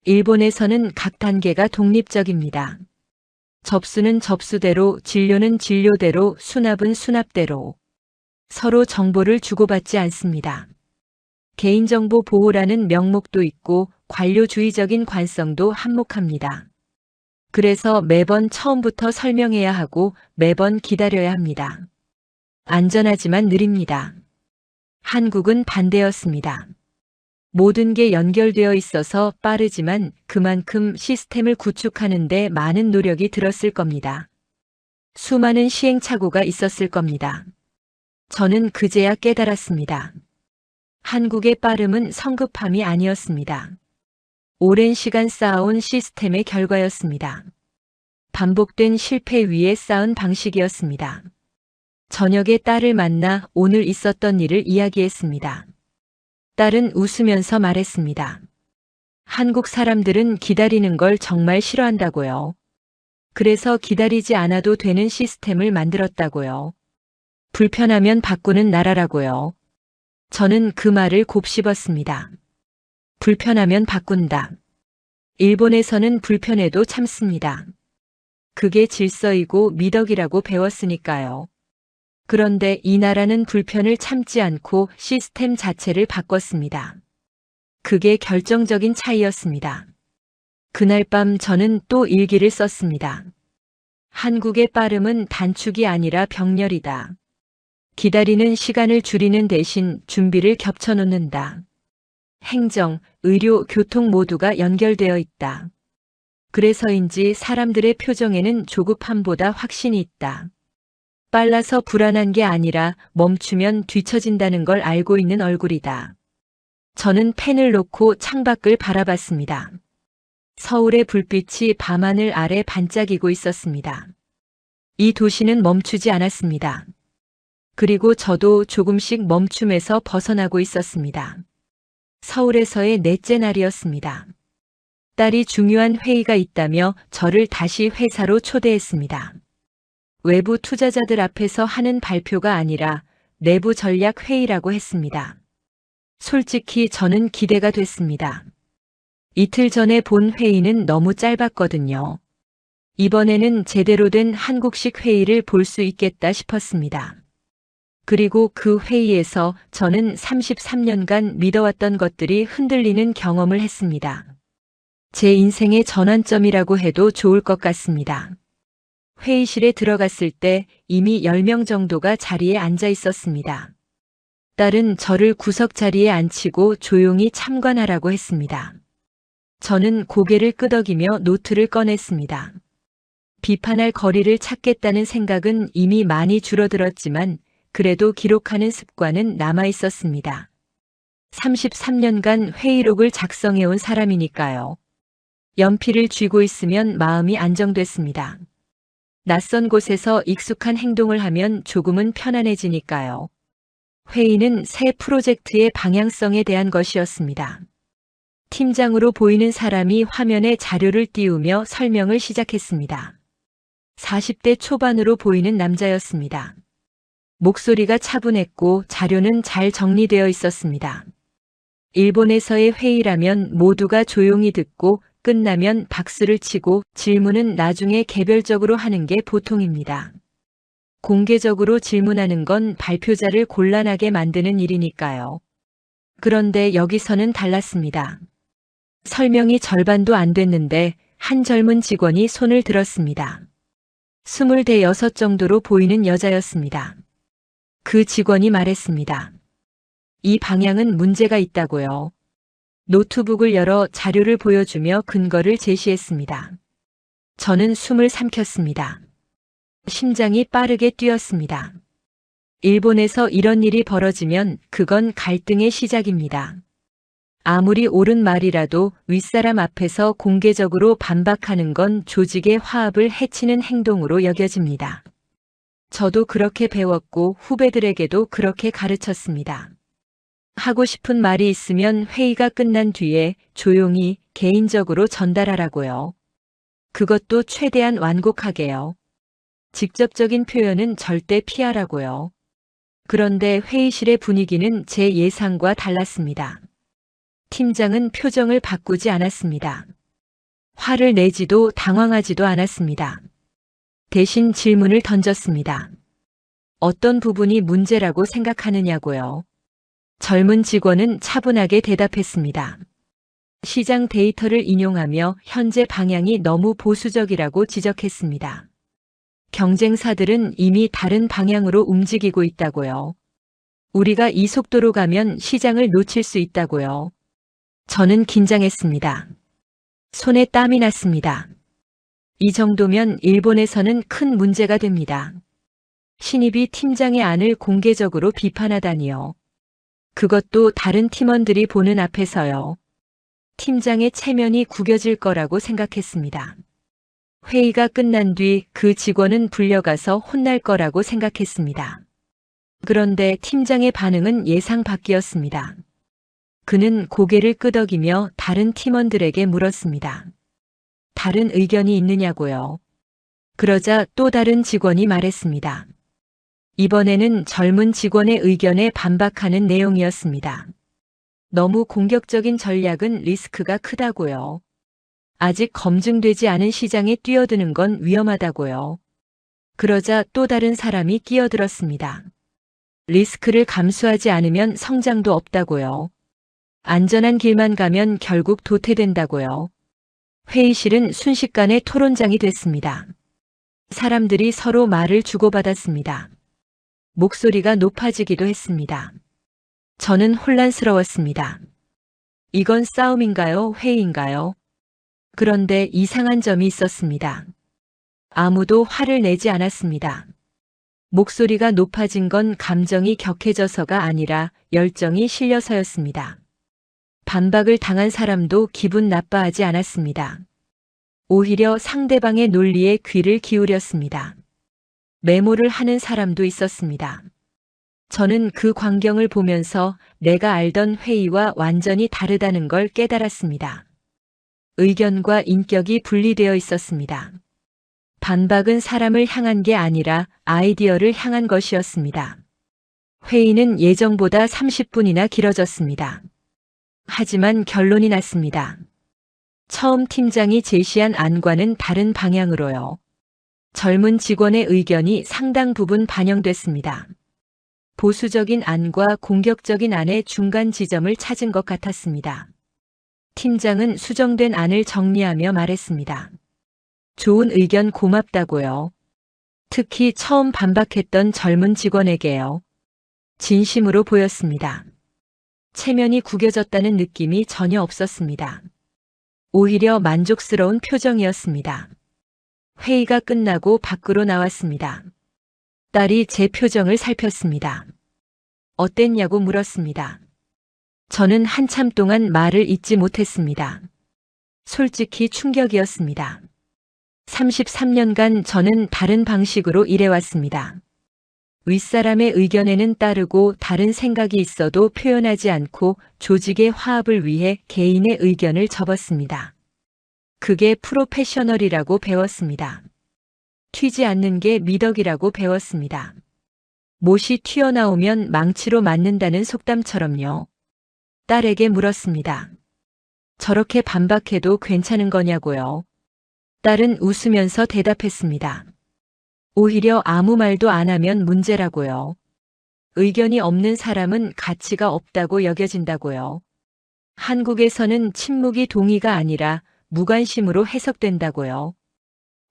일본에서는 각 단계가 독립적입니다. 접수는 접수대로, 진료는 진료대로, 수납은 수납대로. 서로 정보를 주고받지 않습니다. 개인정보 보호라는 명목도 있고 관료주의적인 관성도 한몫합니다. 그래서 매번 처음부터 설명해야 하고 매번 기다려야 합니다. 안전하지만 느립니다. 한국은 반대였습니다. 모든 게 연결되어 있어서 빠르지만 그만큼 시스템을 구축하는 데 많은 노력이 들었을 겁니다. 수많은 시행착오가 있었을 겁니다. 저는 그제야 깨달았습니다. 한국의 빠름은 성급함이 아니었습니다. 오랜 시간 쌓아온 시스템의 결과였습니다. 반복된 실패 위에 쌓은 방식이었습니다. 저녁에 딸을 만나 오늘 있었던 일을 이야기했습니다. 딸은 웃으면서 말했습니다. 한국 사람들은 기다리는 걸 정말 싫어한다고요. 그래서 기다리지 않아도 되는 시스템을 만들었다고요. 불편하면 바꾸는 나라라고요. 저는 그 말을 곱씹었습니다. 불편하면 바꾼다. 일본에서는 불편해도 참습니다. 그게 질서이고 미덕이라고 배웠으니까요. 그런데 이 나라는 불편을 참지 않고 시스템 자체를 바꿨습니다. 그게 결정적인 차이였습니다. 그날 밤 저는 또 일기를 썼습니다. 한국의 빠름은 단축이 아니라 병렬이다. 기다리는 시간을 줄이는 대신 준비를 겹쳐놓는다. 행정, 의료, 교통 모두가 연결되어 있다. 그래서인지 사람들의 표정에는 조급함보다 확신이 있다. 빨라서 불안한 게 아니라 멈추면 뒤처진다는 걸 알고 있는 얼굴이다. 저는 펜을 놓고 창밖을 바라봤습니다. 서울의 불빛이 밤하늘 아래 반짝이고 있었습니다. 이 도시는 멈추지 않았습니다. 그리고 저도 조금씩 멈춤에서 벗어나고 있었습니다. 서울에서의 넷째 날이었습니다. 딸이 중요한 회의가 있다며 저를 다시 회사로 초대했습니다. 외부 투자자들 앞에서 하는 발표가 아니라 내부 전략 회의라고 했습니다. 솔직히 저는 기대가 됐습니다. 이틀 전에 본 회의는 너무 짧았거든요. 이번에는 제대로 된 한국식 회의를 볼 수 있겠다 싶었습니다. 그리고 그 회의에서 저는 33년간 믿어왔던 것들이 흔들리는 경험을 했습니다. 제 인생의 전환점이라고 해도 좋을 것 같습니다. 회의실에 들어갔을 때 이미 10명 정도가 자리에 앉아 있었습니다. 딸은 저를 구석 자리에 앉히고 조용히 참관하라고 했습니다. 저는 고개를 끄덕이며 노트를 꺼냈습니다. 비판할 거리를 찾겠다는 생각은 이미 많이 줄어들었지만 그래도 기록하는 습관은 남아 있었습니다. 33년간 회의록을 작성해온 사람이니까요. 연필을 쥐고 있으면 마음이 안정됐습니다. 낯선 곳에서 익숙한 행동을 하면 조금은 편안해지니까요. 회의는 새 프로젝트의 방향성에 대한 것이었습니다. 팀장으로 보이는 사람이 화면에 자료를 띄우며 설명을 시작했습니다. 40대 초반으로 보이는 남자였습니다. 목소리가 차분했고 자료는 잘 정리되어 있었습니다. 일본에서의 회의라면 모두가 조용히 듣고 끝나면 박수를 치고 질문은 나중에 개별적으로 하는 게 보통입니다. 공개적으로 질문하는 건 발표자를 곤란하게 만드는 일이니까요. 그런데 여기서는 달랐습니다. 설명이 절반도 안 됐는데 한 젊은 직원이 손을 들었습니다. 26 정도로 보이는 여자였습니다. 그 직원이 말했습니다. 이 방향은 문제가 있다고요. 노트북을 열어 자료를 보여주며 근거를 제시했습니다. 저는 숨을 삼켰습니다. 심장이 빠르게 뛰었습니다. 일본에서 이런 일이 벌어지면 그건 갈등의 시작입니다. 아무리 옳은 말이라도 윗사람 앞에서 공개적으로 반박하는 건 조직의 화합을 해치는 행동으로 여겨집니다. 저도 그렇게 배웠고 후배들에게도 그렇게 가르쳤습니다. 하고 싶은 말이 있으면 회의가 끝난 뒤에 조용히 개인적으로 전달하라고요. 그것도 최대한 완곡하게요. 직접적인 표현은 절대 피하라고요. 그런데 회의실의 분위기는 제 예상과 달랐습니다. 팀장은 표정을 바꾸지 않았습니다. 화를 내지도 당황하지도 않았습니다. 대신 질문을 던졌습니다. 어떤 부분이 문제라고 생각하느냐고요. 젊은 직원은 차분하게 대답했습니다. 시장 데이터를 인용하며 현재 방향이 너무 보수적이라고 지적했습니다. 경쟁사들은 이미 다른 방향으로 움직이고 있다고요. 우리가 이 속도로 가면 시장을 놓칠 수 있다고요. 저는 긴장했습니다. 손에 땀이 났습니다. 이 정도면 일본에서는 큰 문제가 됩니다. 신입이 팀장의 안을 공개적으로 비판하다니요. 그것도 다른 팀원들이 보는 앞에서요. 팀장의 체면이 구겨질 거라고 생각했습니다. 회의가 끝난 뒤 그 직원은 불려가서 혼날 거라고 생각했습니다. 그런데 팀장의 반응은 예상 밖이었습니다. 그는 고개를 끄덕이며 다른 팀원들에게 물었습니다. 다른 의견이 있느냐고요. 그러자 또 다른 직원이 말했습니다. 이번에는 젊은 직원의 의견에 반박하는 내용이었습니다. 너무 공격적인 전략은 리스크가 크다고요. 아직 검증되지 않은 시장에 뛰어드는 건 위험하다고요. 그러자 또 다른 사람이 끼어들었습니다. 리스크를 감수하지 않으면 성장도 없다고요. 안전한 길만 가면 결국 도태된다고요. 회의실은 순식간에 토론장이 됐습니다. 사람들이 서로 말을 주고받았습니다. 목소리가 높아지기도 했습니다. 저는 혼란스러웠습니다. 이건 싸움인가요? 회의인가요? 그런데 이상한 점이 있었습니다. 아무도 화를 내지 않았습니다. 목소리가 높아진 건 감정이 격해져서가 아니라 열정이 실려서였습니다. 반박을 당한 사람도 기분 나빠하지 않았습니다. 오히려 상대방의 논리에 귀를 기울였습니다. 메모를 하는 사람도 있었습니다. 저는 그 광경을 보면서 내가 알던 회의와 완전히 다르다는 걸 깨달았습니다. 의견과 인격이 분리되어 있었습니다. 반박은 사람을 향한 게 아니라 아이디어를 향한 것이었습니다. 회의는 예정보다 30분이나 길어졌습니다. 하지만 결론이 났습니다. 처음 팀장이 제시한 안과는 다른 방향으로요. 젊은 직원의 의견이 상당 부분 반영됐습니다. 보수적인 안과 공격적인 안의 중간 지점을 찾은 것 같았습니다. 팀장은 수정된 안을 정리하며 말했습니다. 좋은 의견 고맙다고요. 특히 처음 반박했던 젊은 직원에게요. 진심으로 보였습니다. 체면이 구겨졌다는 느낌이 전혀 없었습니다. 오히려 만족스러운 표정이었습니다. 회의가 끝나고 밖으로 나왔습니다. 딸이 제 표정을 살폈습니다. 어땠냐고 물었습니다. 저는 한참 동안 말을 잇지 못했습니다. 솔직히 충격이었습니다. 33년간 저는 다른 방식으로 일해왔습니다. 윗사람의 의견에는 따르고 다른 생각이 있어도 표현하지 않고 조직의 화합을 위해 개인의 의견을 접었습니다. 그게 프로페셔널이라고 배웠습니다. 튀지 않는 게 미덕이라고 배웠습니다. 못이 튀어나오면 망치로 맞는다는 속담처럼요. 딸에게 물었습니다. 저렇게 반박해도 괜찮은 거냐고요. 딸은 웃으면서 대답했습니다. 오히려 아무 말도 안 하면 문제라고요. 의견이 없는 사람은 가치가 없다고 여겨진다고요. 한국에서는 침묵이 동의가 아니라 무관심으로 해석된다고요.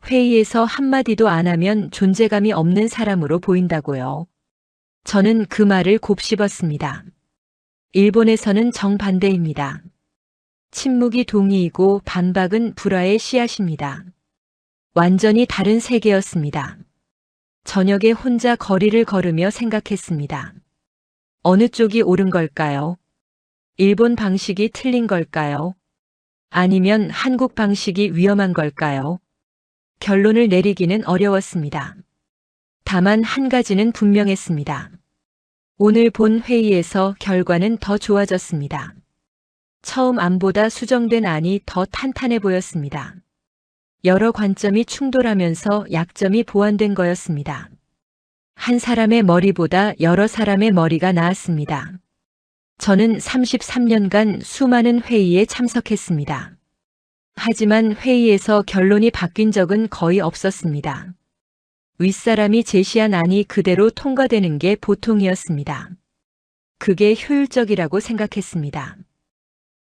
회의에서 한마디도 안 하면 존재감이 없는 사람으로 보인다고요. 저는 그 말을 곱씹었습니다. 일본에서는 정반대입니다. 침묵이 동의이고 반박은 불화의 씨앗입니다. 완전히 다른 세계였습니다. 저녁에 혼자 거리를 걸으며 생각했습니다. 어느 쪽이 옳은 걸까요? 일본 방식이 틀린 걸까요? 아니면 한국 방식이 위험한 걸까요? 결론을 내리기는 어려웠습니다. 다만 한 가지는 분명했습니다. 오늘 본 회의에서 결과는 더 좋아졌습니다. 처음 안보다 수정된 안이 더 탄탄해 보였습니다. 여러 관점이 충돌하면서 약점이 보완된 거였습니다. 한 사람의 머리보다 여러 사람의 머리가 나았습니다. 저는 33년간 수많은 회의에 참석했습니다. 하지만 회의에서 결론이 바뀐 적은 거의 없었습니다. 윗사람이 제시한 안이 그대로 통과되는 게 보통이었습니다. 그게 효율적이라고 생각했습니다.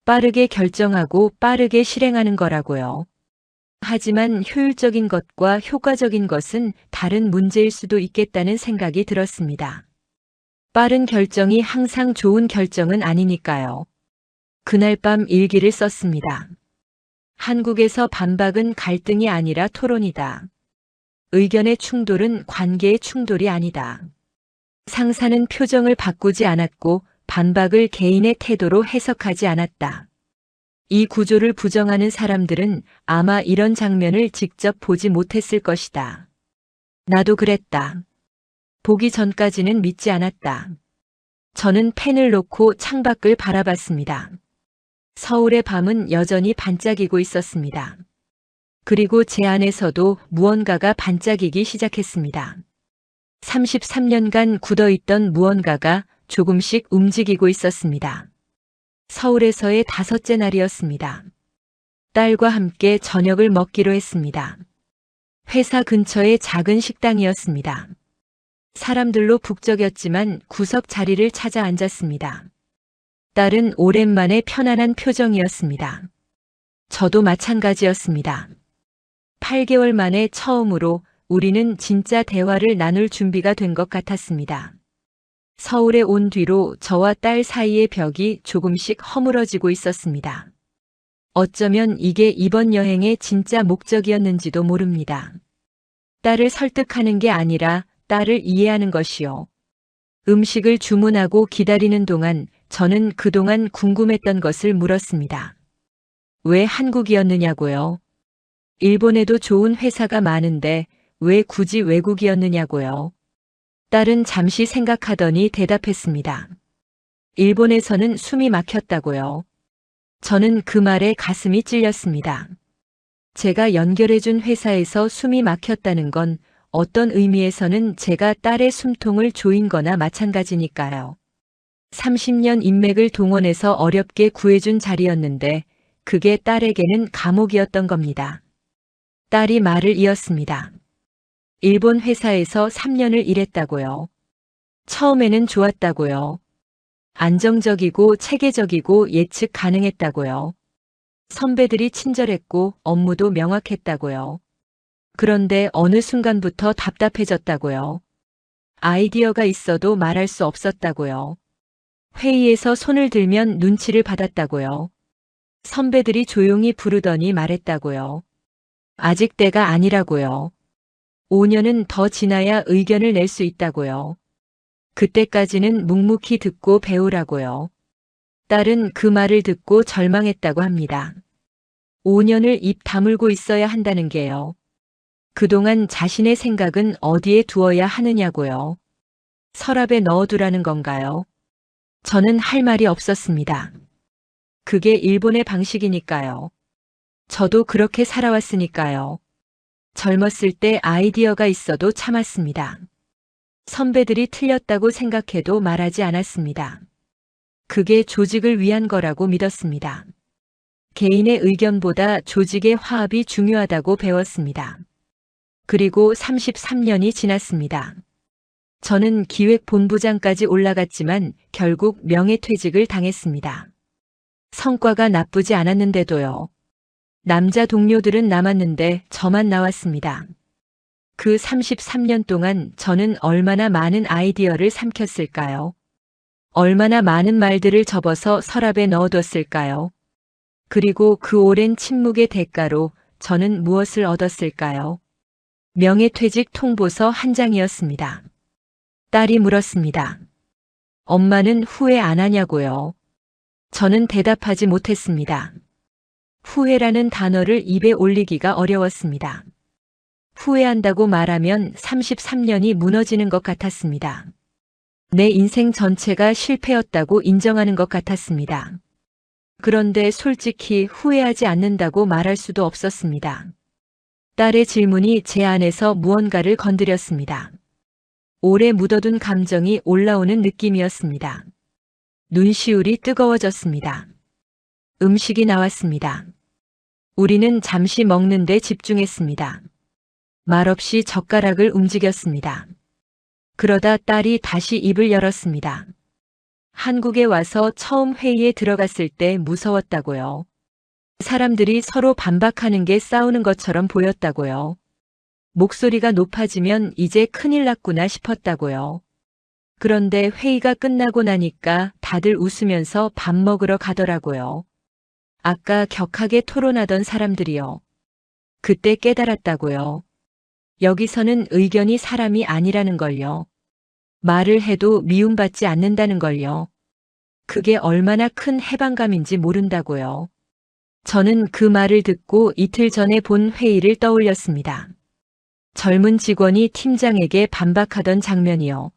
빠르게 결정하고 빠르게 실행하는 거라고요. 하지만 효율적인 것과 효과적인 것은 다른 문제일 수도 있겠다는 생각이 들었습니다. 빠른 결정이 항상 좋은 결정은 아니니까요. 그날 밤 일기를 썼습니다. 한국에서 반박은 갈등이 아니라 토론이다. 의견의 충돌은 관계의 충돌이 아니다. 상사는 표정을 바꾸지 않았고 반박을 개인의 태도로 해석하지 않았다. 이 구조를 부정하는 사람들은 아마 이런 장면을 직접 보지 못했을 것이다. 나도 그랬다. 보기 전까지는 믿지 않았다. 저는 펜을 놓고 창밖을 바라봤습니다. 서울의 밤은 여전히 반짝이고 있었습니다. 그리고 제 안에서도 무언가가 반짝이기 시작했습니다. 33년간 굳어있던 무언가가 조금씩 움직이고 있었습니다. 서울에서의 5째 날이었습니다. 딸과 함께 저녁을 먹기로 했습니다. 회사 근처의 작은 식당이었습니다. 사람들로 북적였지만 구석 자리를 찾아 앉았습니다. 딸은 오랜만에 편안한 표정이었습니다. 저도 마찬가지였습니다. 8개월 만에 처음으로 우리는 진짜 대화를 나눌 준비가 된 것 같았습니다. 서울에 온 뒤로 저와 딸 사이의 벽이 조금씩 허물어지고 있었습니다. 어쩌면 이게 이번 여행의 진짜 목적이었는지도 모릅니다. 딸을 설득하는 게 아니라 딸을 이해하는 것이요. 음식을 주문하고 기다리는 동안 저는 그동안 궁금했던 것을 물었습니다. 왜 한국이었느냐고요? 일본에도 좋은 회사가 많은데 왜 굳이 외국이었느냐고요? 딸은 잠시 생각하더니 대답했습니다. 일본에서는 숨이 막혔다고요. 저는 그 말에 가슴이 찔렸습니다. 제가 연결해준 회사에서 숨이 막혔다는 건 어떤 의미에서는 제가 딸의 숨통을 조인 거나 마찬가지니까요. 30년 인맥을 동원해서 어렵게 구해준 자리였는데 그게 딸에게는 감옥이었던 겁니다. 딸이 말을 이었습니다. 일본 회사에서 3년을 일했다고요. 처음에는 좋았다고요. 안정적이고 체계적이고 예측 가능했다고요. 선배들이 친절했고 업무도 명확했다고요. 그런데 어느 순간부터 답답해졌다고요. 아이디어가 있어도 말할 수 없었다고요. 회의에서 손을 들면 눈치를 받았다고요. 선배들이 조용히 부르더니 말했다고요. 아직 때가 아니라고요. 5년은 더 지나야 의견을 낼 수 있다고요. 그때까지는 묵묵히 듣고 배우라고요. 딸은 그 말을 듣고 절망했다고 합니다. 5년을 입 다물고 있어야 한다는 게요. 그동안 자신의 생각은 어디에 두어야 하느냐고요. 서랍에 넣어두라는 건가요? 저는 할 말이 없었습니다. 그게 일본의 방식이니까요. 저도 그렇게 살아왔으니까요. 젊었을 때 아이디어가 있어도 참았습니다. 선배들이 틀렸다고 생각해도 말하지 않았습니다. 그게 조직을 위한 거라고 믿었습니다. 개인의 의견보다 조직의 화합이 중요하다고 배웠습니다. 그리고 33년이 지났습니다. 저는 기획본부장까지 올라갔지만 결국 명예퇴직을 당했습니다. 성과가 나쁘지 않았는데도요. 남자 동료들은 남았는데 저만 나왔습니다. 그 33년 동안 저는 얼마나 많은 아이디어를 삼켰을까요? 얼마나 많은 말들을 접어서 서랍에 넣어뒀을까요? 그리고 그 오랜 침묵의 대가로 저는 무엇을 얻었을까요? 명예퇴직 통보서 한 장이었습니다. 딸이 물었습니다. 엄마는 후회 안 하냐고요? 저는 대답하지 못했습니다. 후회라는 단어를 입에 올리기가 어려웠습니다. 후회한다고 말하면 33년이 무너지는 것 같았습니다. 내 인생 전체가 실패였다고 인정하는 것 같았습니다. 그런데 솔직히 후회하지 않는다고 말할 수도 없었습니다. 딸의 질문이 제 안에서 무언가를 건드렸습니다. 오래 묻어둔 감정이 올라오는 느낌이었습니다. 눈시울이 뜨거워졌습니다. 음식이 나왔습니다. 우리는 잠시 먹는 데 집중했습니다. 말없이 젓가락을 움직였습니다. 그러다 딸이 다시 입을 열었습니다. 한국에 와서 처음 회의에 들어갔을 때 무서웠다고요. 사람들이 서로 반박하는 게 싸우는 것처럼 보였다고요. 목소리가 높아지면 이제 큰일 났구나 싶었다고요. 그런데 회의가 끝나고 나니까 다들 웃으면서 밥 먹으러 가더라고요. 아까 격하게 토론하던 사람들이요. 그때 깨달았다고요. 여기서는 의견이 사람이 아니라는 걸요. 말을 해도 미움받지 않는다는 걸요. 그게 얼마나 큰 해방감인지 모른다고요. 저는 그 말을 듣고 이틀 전에 본 회의를 떠올렸습니다. 젊은 직원이 팀장에게 반박하던 장면이요.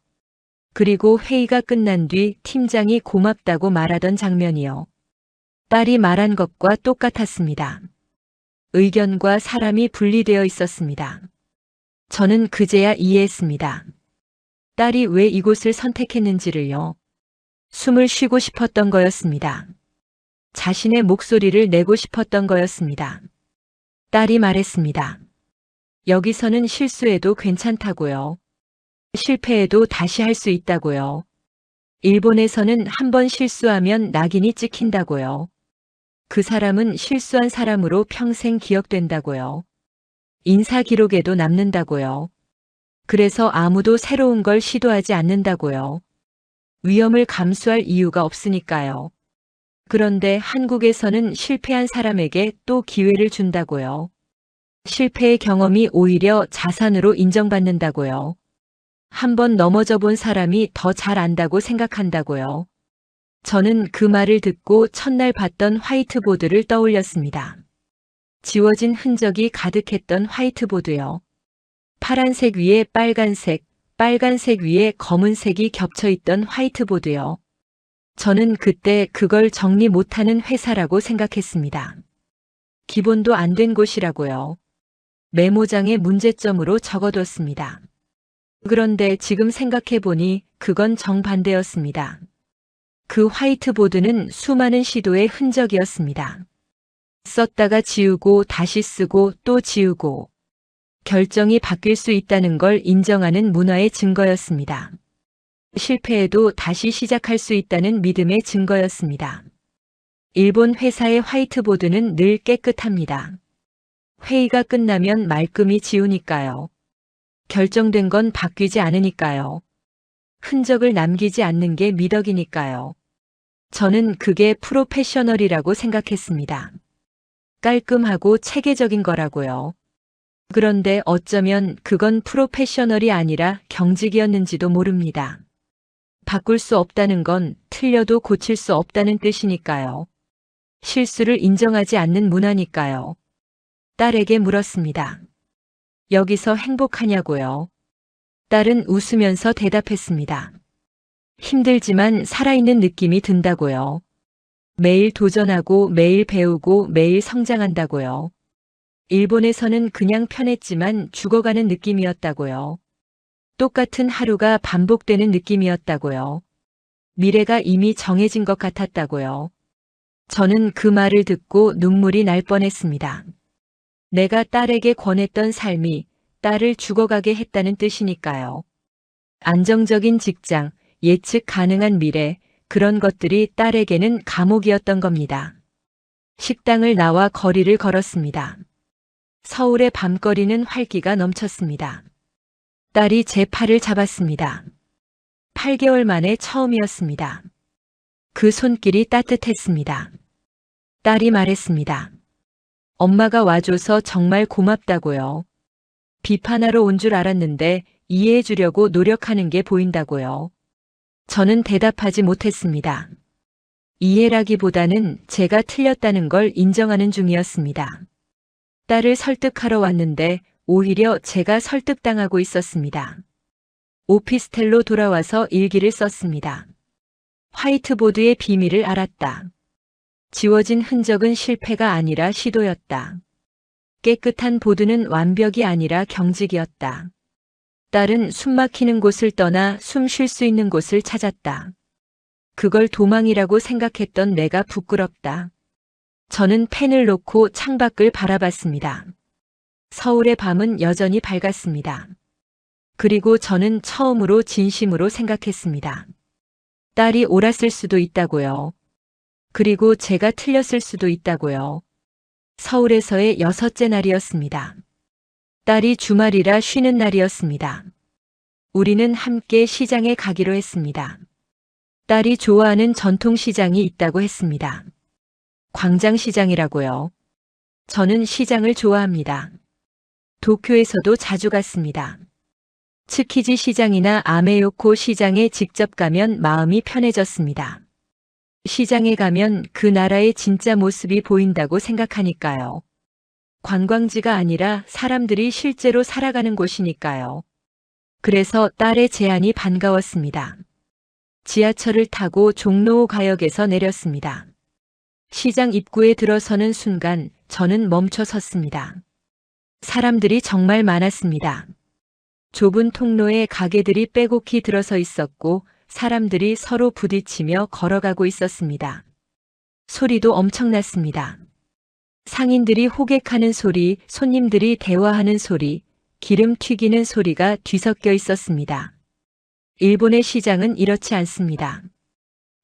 그리고 회의가 끝난 뒤 팀장이 고맙다고 말하던 장면이요. 딸이 말한 것과 똑같았습니다. 의견과 사람이 분리되어 있었습니다. 저는 그제야 이해했습니다. 딸이 왜 이곳을 선택했는지를요. 숨을 쉬고 싶었던 거였습니다. 자신의 목소리를 내고 싶었던 거였습니다. 딸이 말했습니다. 여기서는 실수해도 괜찮다고요. 실패해도 다시 할 수 있다고요. 일본에서는 한 번 실수하면 낙인이 찍힌다고요. 그 사람은 실수한 사람으로 평생 기억된다고요. 인사 기록에도 남는다고요. 그래서 아무도 새로운 걸 시도하지 않는다고요. 위험을 감수할 이유가 없으니까요. 그런데 한국에서는 실패한 사람에게 또 기회를 준다고요. 실패의 경험이 오히려 자산으로 인정받는다고요. 한 번 넘어져 본 사람이 더 잘 안다고 생각한다고요. 저는 그 말을 듣고 첫날 봤던 화이트보드를 떠올렸습니다. 지워진 흔적이 가득했던 화이트보드요. 파란색 위에 빨간색, 빨간색 위에 검은색이 겹쳐 있던 화이트보드요. 저는 그때 그걸 정리 못하는 회사라고 생각했습니다. 기본도 안 된 곳이라고요. 메모장에 문제점으로 적어뒀습니다. 그런데 지금 생각해보니 그건 정반대였습니다. 그 화이트보드는 수많은 시도의 흔적이었습니다. 썼다가 지우고 다시 쓰고 또 지우고 결정이 바뀔 수 있다는 걸 인정하는 문화의 증거였습니다. 실패해도 다시 시작할 수 있다는 믿음의 증거였습니다. 일본 회사의 화이트보드는 늘 깨끗합니다. 회의가 끝나면 말끔히 지우니까요. 결정된 건 바뀌지 않으니까요. 흔적을 남기지 않는 게 미덕이니까요. 저는 그게 프로페셔널이라고 생각했습니다. 깔끔하고 체계적인 거라고요. 그런데 어쩌면 그건 프로페셔널이 아니라 경직이었는지도 모릅니다. 바꿀 수 없다는 건 틀려도 고칠 수 없다는 뜻이니까요. 실수를 인정하지 않는 문화니까요. 딸에게 물었습니다. 여기서 행복하냐고요? 딸은 웃으면서 대답했습니다. 힘들지만 살아있는 느낌이 든다고요. 매일 도전하고 매일 배우고 매일 성장한다고요. 일본에서는 그냥 편했지만 죽어가는 느낌이었다고요. 똑같은 하루가 반복되는 느낌이었다고요. 미래가 이미 정해진 것 같았다고요. 저는 그 말을 듣고 눈물이 날 뻔했습니다. 내가 딸에게 권했던 삶이 딸을 죽어가게 했다는 뜻이니까요. 안정적인 직장, 예측 가능한 미래, 그런 것들이 딸에게는 감옥이었던 겁니다. 식당을 나와 거리를 걸었습니다. 서울의 밤거리는 활기가 넘쳤습니다. 딸이 제 팔을 잡았습니다. 8개월 만에 처음이었습니다. 그 손길이 따뜻했습니다. 딸이 말했습니다. 엄마가 와줘서 정말 고맙다고요. 비판하러 온 줄 알았는데 이해해 주려고 노력하는 게 보인다고요. 저는 대답하지 못했습니다. 이해라기보다는 제가 틀렸다는 걸 인정하는 중이었습니다. 딸을 설득하러 왔는데 오히려 제가 설득당하고 있었습니다. 오피스텔로 돌아와서 일기를 썼습니다. 화이트보드의 비밀을 알았다. 지워진 흔적은 실패가 아니라 시도였다. 깨끗한 보드는 완벽이 아니라 경직이었다. 딸은 숨막히는 곳을 떠나 숨 쉴 수 있는 곳을 찾았다. 그걸 도망이라고 생각했던 내가 부끄럽다. 저는 펜을 놓고 창밖을 바라봤습니다. 서울의 밤은 여전히 밝았습니다. 그리고 저는 처음으로 진심으로 생각했습니다. 딸이 옳았을 수도 있다고요. 그리고 제가 틀렸을 수도 있다고요. 서울에서의 6째 날이었습니다. 딸이 주말이라 쉬는 날이었습니다. 우리는 함께 시장에 가기로 했습니다. 딸이 좋아하는 전통시장이 있다고 했습니다. 광장시장이라고요. 저는 시장을 좋아합니다. 도쿄에서도 자주 갔습니다. 츠키지 시장이나 아메요코 시장에 직접 가면 마음이 편해졌습니다. 시장에 가면 그 나라의 진짜 모습이 보인다고 생각하니까요. 관광지가 아니라 사람들이 실제로 살아가는 곳이니까요. 그래서 딸의 제안이 반가웠습니다. 지하철을 타고 종로 가역에서 내렸습니다. 시장 입구에 들어서는 순간 저는 멈춰 섰습니다. 사람들이 정말 많았습니다. 좁은 통로에 가게들이 빼곡히 들어서 있었고 사람들이 서로 부딪히며 걸어가고 있었습니다. 소리도 엄청났습니다. 상인들이 호객하는 소리, 손님들이 대화하는 소리, 기름 튀기는 소리가 뒤섞여 있었습니다. 일본의 시장은 이렇지 않습니다.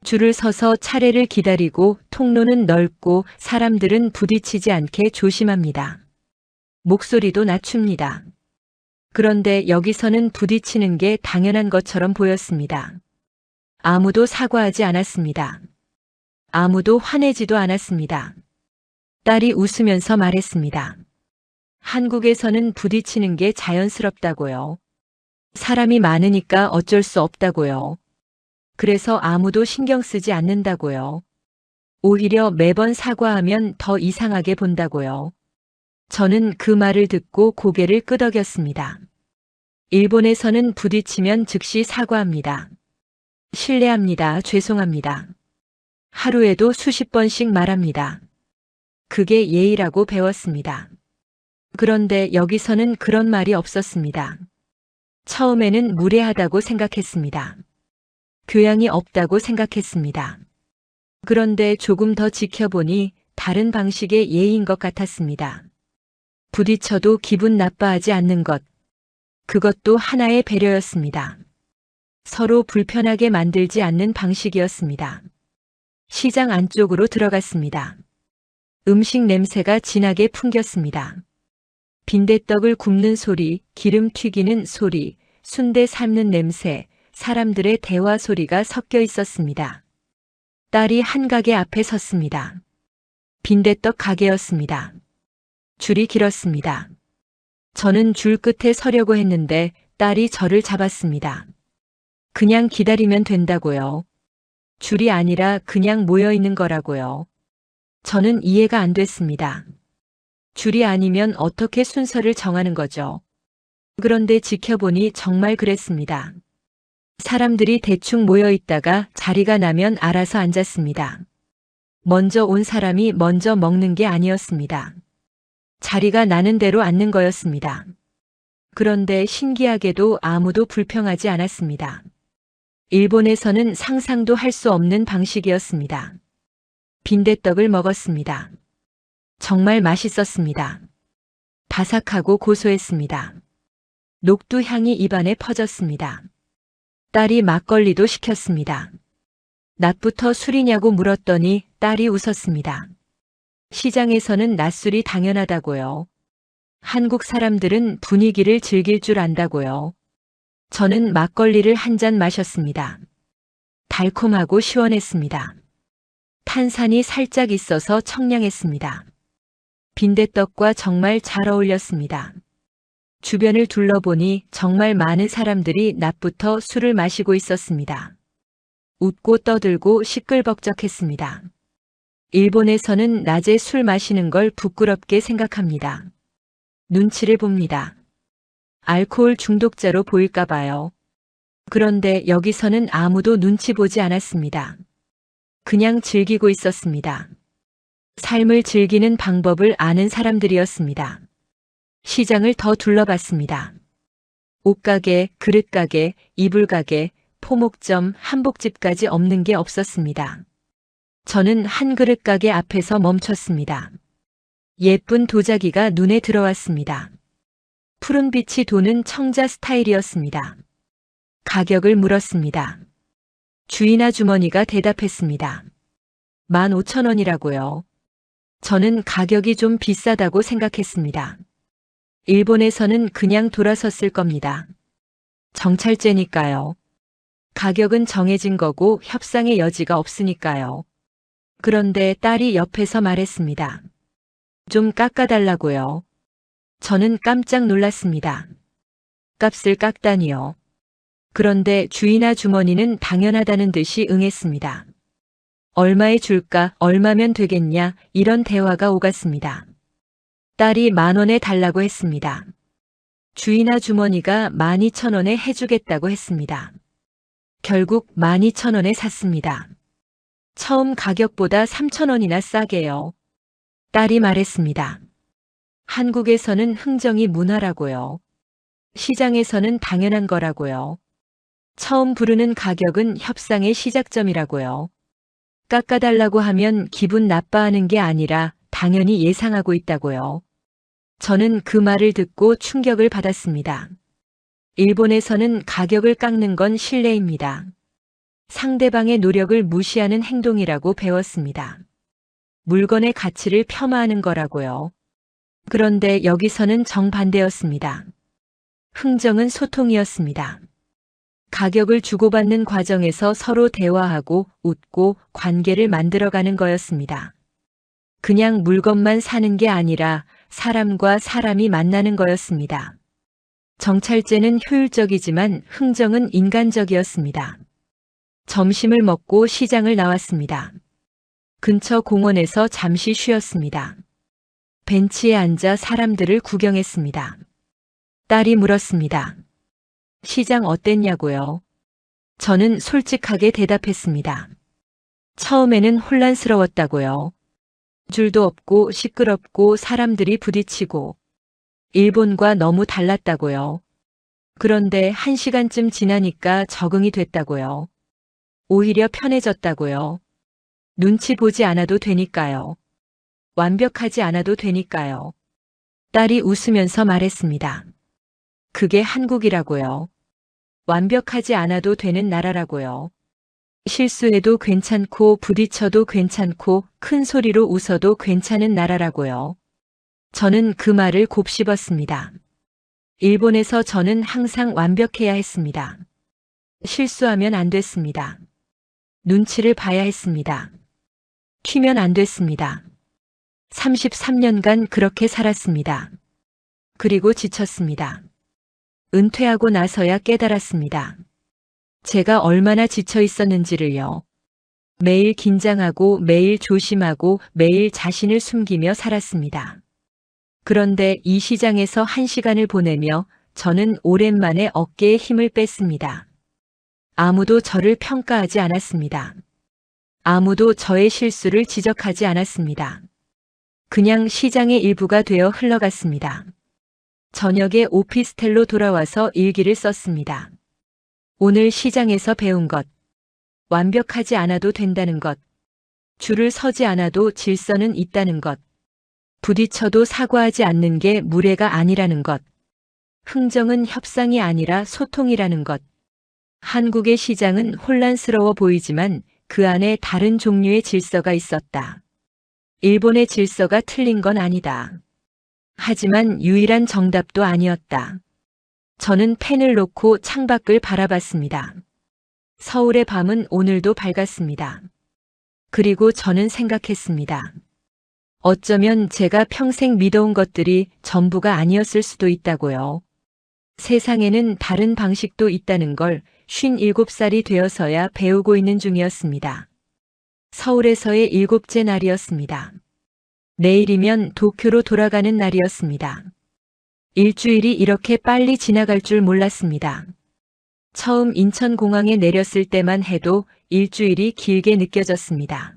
줄을 서서 차례를 기다리고 통로는 넓고 사람들은 부딪히지 않게 조심합니다. 목소리도 낮춥니다. 그런데 여기서는 부딪히는 게 당연한 것처럼 보였습니다. 아무도 사과하지 않았습니다. 아무도 화내지도 않았습니다. 딸이 웃으면서 말했습니다. 한국에서는 부딪히는 게 자연스럽다고요. 사람이 많으니까 어쩔 수 없다고요. 그래서 아무도 신경 쓰지 않는다고요. 오히려 매번 사과하면 더 이상하게 본다고요. 저는 그 말을 듣고 고개를 끄덕였습니다. 일본에서는 부딪히면 즉시 사과합니다. 실례합니다. 죄송합니다. 하루에도 수십 번씩 말합니다. 그게 예의라고 배웠습니다. 그런데 여기서는 그런 말이 없었습니다. 처음에는 무례하다고 생각했습니다. 교양이 없다고 생각했습니다. 그런데 조금 더 지켜보니 다른 방식의 예의인 것 같았습니다. 부딪혀도 기분 나빠하지 않는 것. 그것도 하나의 배려였습니다. 서로 불편하게 만들지 않는 방식이었습니다. 시장 안쪽으로 들어갔습니다. 음식 냄새가 진하게 풍겼습니다. 빈대떡을 굽는 소리, 기름 튀기는 소리, 순대 삶는 냄새, 사람들의 대화 소리가 섞여 있었습니다. 딸이 한 가게 앞에 섰습니다. 빈대떡 가게였습니다. 줄이 길었습니다. 저는 줄 끝에 서려고 했는데 딸이 저를 잡았습니다. 그냥 기다리면 된다고요. 줄이 아니라 그냥 모여 있는 거라고요. 저는 이해가 안 됐습니다. 줄이 아니면 어떻게 순서를 정하는 거죠? 그런데 지켜보니 정말 그랬습니다. 사람들이 대충 모여 있다가 자리가 나면 알아서 앉았습니다. 먼저 온 사람이 먼저 먹는 게 아니었습니다. 자리가 나는 대로 앉는 거였습니다. 그런데 신기하게도 아무도 불평하지 않았습니다. 일본에서는 상상도 할 수 없는 방식이었습니다. 빈대떡을 먹었습니다. 정말 맛있었습니다. 바삭하고 고소했습니다. 녹두 향이 입안에 퍼졌습니다. 딸이 막걸리도 시켰습니다. 낮부터 술이냐고 물었더니 딸이 웃었습니다. 시장에서는 낮술이 당연하다고요. 한국 사람들은 분위기를 즐길 줄 안다고요. 저는 막걸리를 한 잔 마셨습니다. 달콤하고 시원했습니다. 탄산이 살짝 있어서 청량했습니다. 빈대떡과 정말 잘 어울렸습니다. 주변을 둘러보니 정말 많은 사람들이 낮부터 술을 마시고 있었습니다. 웃고 떠들고 시끌벅적했습니다. 일본에서는 낮에 술 마시는 걸 부끄럽게 생각합니다. 눈치를 봅니다. 알코올 중독자로 보일까 봐요. 그런데 여기서는 아무도 눈치 보지 않았습니다. 그냥 즐기고 있었습니다. 삶을 즐기는 방법을 아는 사람들이었습니다. 시장을 더 둘러봤습니다. 옷가게, 그릇가게, 이불가게, 포목점, 한복집까지 없는 게 없었습니다. 저는 한 그릇가게 앞에서 멈췄습니다. 예쁜 도자기가 눈에 들어왔습니다. 푸른 빛이 도는 청자 스타일이었습니다. 가격을 물었습니다. 주인 아주머니가 대답했습니다. 15,000원이라고요. 저는 가격이 좀 비싸다고 생각했습니다. 일본에서는 그냥 돌아섰을 겁니다. 정찰제니까요. 가격은 정해진 거고 협상의 여지가 없으니까요. 그런데 딸이 옆에서 말했습니다. 좀 깎아달라고요. 저는 깜짝 놀랐습니다. 값을 깎다니요. 그런데 주인 아주머니는 당연하다는 듯이 응했습니다. 얼마에 줄까, 얼마면 되겠냐, 이런 대화가 오갔습니다. 딸이 10,000원에 달라고 했습니다. 주인 아주머니가 12,000원에 해주겠다고 했습니다. 결국 12,000원에 샀습니다. 처음 가격보다 3,000원이나 싸게요. 딸이 말했습니다. 한국에서는 흥정이 문화라고요. 시장에서는 당연한 거라고요. 처음 부르는 가격은 협상의 시작점이라고요. 깎아달라고 하면 기분 나빠하는 게 아니라 당연히 예상하고 있다고요. 저는 그 말을 듣고 충격을 받았습니다. 일본에서는 가격을 깎는 건 실례입니다. 상대방의 노력을 무시하는 행동이라고 배웠습니다. 물건의 가치를 폄하하는 거라고요. 그런데 여기서는 정반대였습니다. 흥정은 소통이었습니다. 가격을 주고받는 과정에서 서로 대화하고 웃고 관계를 만들어가는 거였습니다. 그냥 물건만 사는 게 아니라 사람과 사람이 만나는 거였습니다. 정찰제는 효율적이지만 흥정은 인간적이었습니다. 점심을 먹고 시장을 나왔습니다. 근처 공원에서 잠시 쉬었습니다. 벤치에 앉아 사람들을 구경했습니다. 딸이 물었습니다. 시장 어땠냐고요? 저는 솔직하게 대답했습니다. 처음에는 혼란스러웠다고요. 줄도 없고 시끄럽고 사람들이 부딪히고 일본과 너무 달랐다고요. 그런데 1시간쯤 지나니까 적응이 됐다고요. 오히려 편해졌다고요. 눈치 보지 않아도 되니까요. 완벽하지 않아도 되니까요. 딸이 웃으면서 말했습니다. 그게 한국이라고요. 완벽하지 않아도 되는 나라라고요. 실수해도 괜찮고 부딪혀도 괜찮고 큰 소리로 웃어도 괜찮은 나라라고요. 저는 그 말을 곱씹었습니다. 일본에서 저는 항상 완벽해야 했습니다. 실수하면 안 됐습니다. 눈치를 봐야 했습니다. 튀면 안 됐습니다. 33년간 그렇게 살았습니다. 그리고 지쳤습니다. 은퇴하고 나서야 깨달았습니다. 제가 얼마나 지쳐 있었는지를요. 매일 긴장하고 매일 조심하고 매일 자신을 숨기며 살았습니다. 그런데 이 시장에서 1시간을 보내며 저는 오랜만에 어깨에 힘을 뺐습니다. 아무도 저를 평가하지 않았습니다. 아무도 저의 실수를 지적하지 않았습니다. 그냥 시장의 일부가 되어 흘러갔습니다. 저녁에 오피스텔로 돌아와서 일기를 썼습니다. 오늘 시장에서 배운 것, 완벽하지 않아도 된다는 것, 줄을 서지 않아도 질서는 있다는 것, 부딪혀도 사과하지 않는 게 무례가 아니라는 것, 흥정은 협상이 아니라 소통이라는 것. 한국의 시장은 혼란스러워 보이지만 그 안에 다른 종류의 질서가 있었다. 일본의 질서가 틀린 건 아니다. 하지만 유일한 정답도 아니었다. 저는 펜을 놓고 창밖을 바라봤습니다. 서울의 밤은 오늘도 밝았습니다. 그리고 저는 생각했습니다. 어쩌면 제가 평생 믿어온 것들이 전부가 아니었을 수도 있다고요. 세상에는 다른 방식도 있다는 걸 57살이 되어서야 배우고 있는 중이었습니다. 서울에서의 7째 날이었습니다. 내일이면 도쿄로 돌아가는 날이었습니다. 일주일이 이렇게 빨리 지나갈 줄 몰랐습니다. 처음 인천공항에 내렸을 때만 해도 일주일이 길게 느껴졌습니다.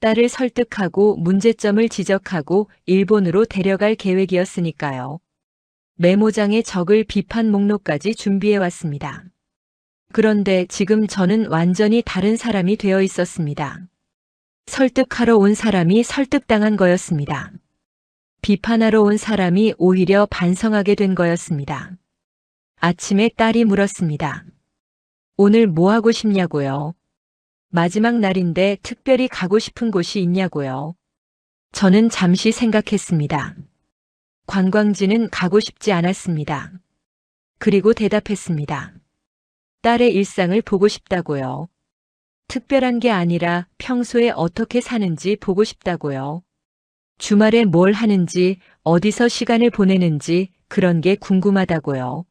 딸을 설득하고 문제점을 지적하고 일본으로 데려갈 계획이었으니까요. 메모장에 적을 비판 목록까지 준비해 왔습니다. 그런데 지금 저는 완전히 다른 사람이 되어 있었습니다. 설득하러 온 사람이 설득당한 거였습니다. 비판하러 온 사람이 오히려 반성하게 된 거였습니다. 아침에 딸이 물었습니다. 오늘 뭐 하고 싶냐고요? 마지막 날인데 특별히 가고 싶은 곳이 있냐고요? 저는 잠시 생각했습니다. 관광지는 가고 싶지 않았습니다. 그리고 대답했습니다. 딸의 일상을 보고 싶다고요. 특별한 게 아니라 평소에 어떻게 사는지 보고 싶다고요. 주말에 뭘 하는지, 어디서 시간을 보내는지 그런 게 궁금하다고요.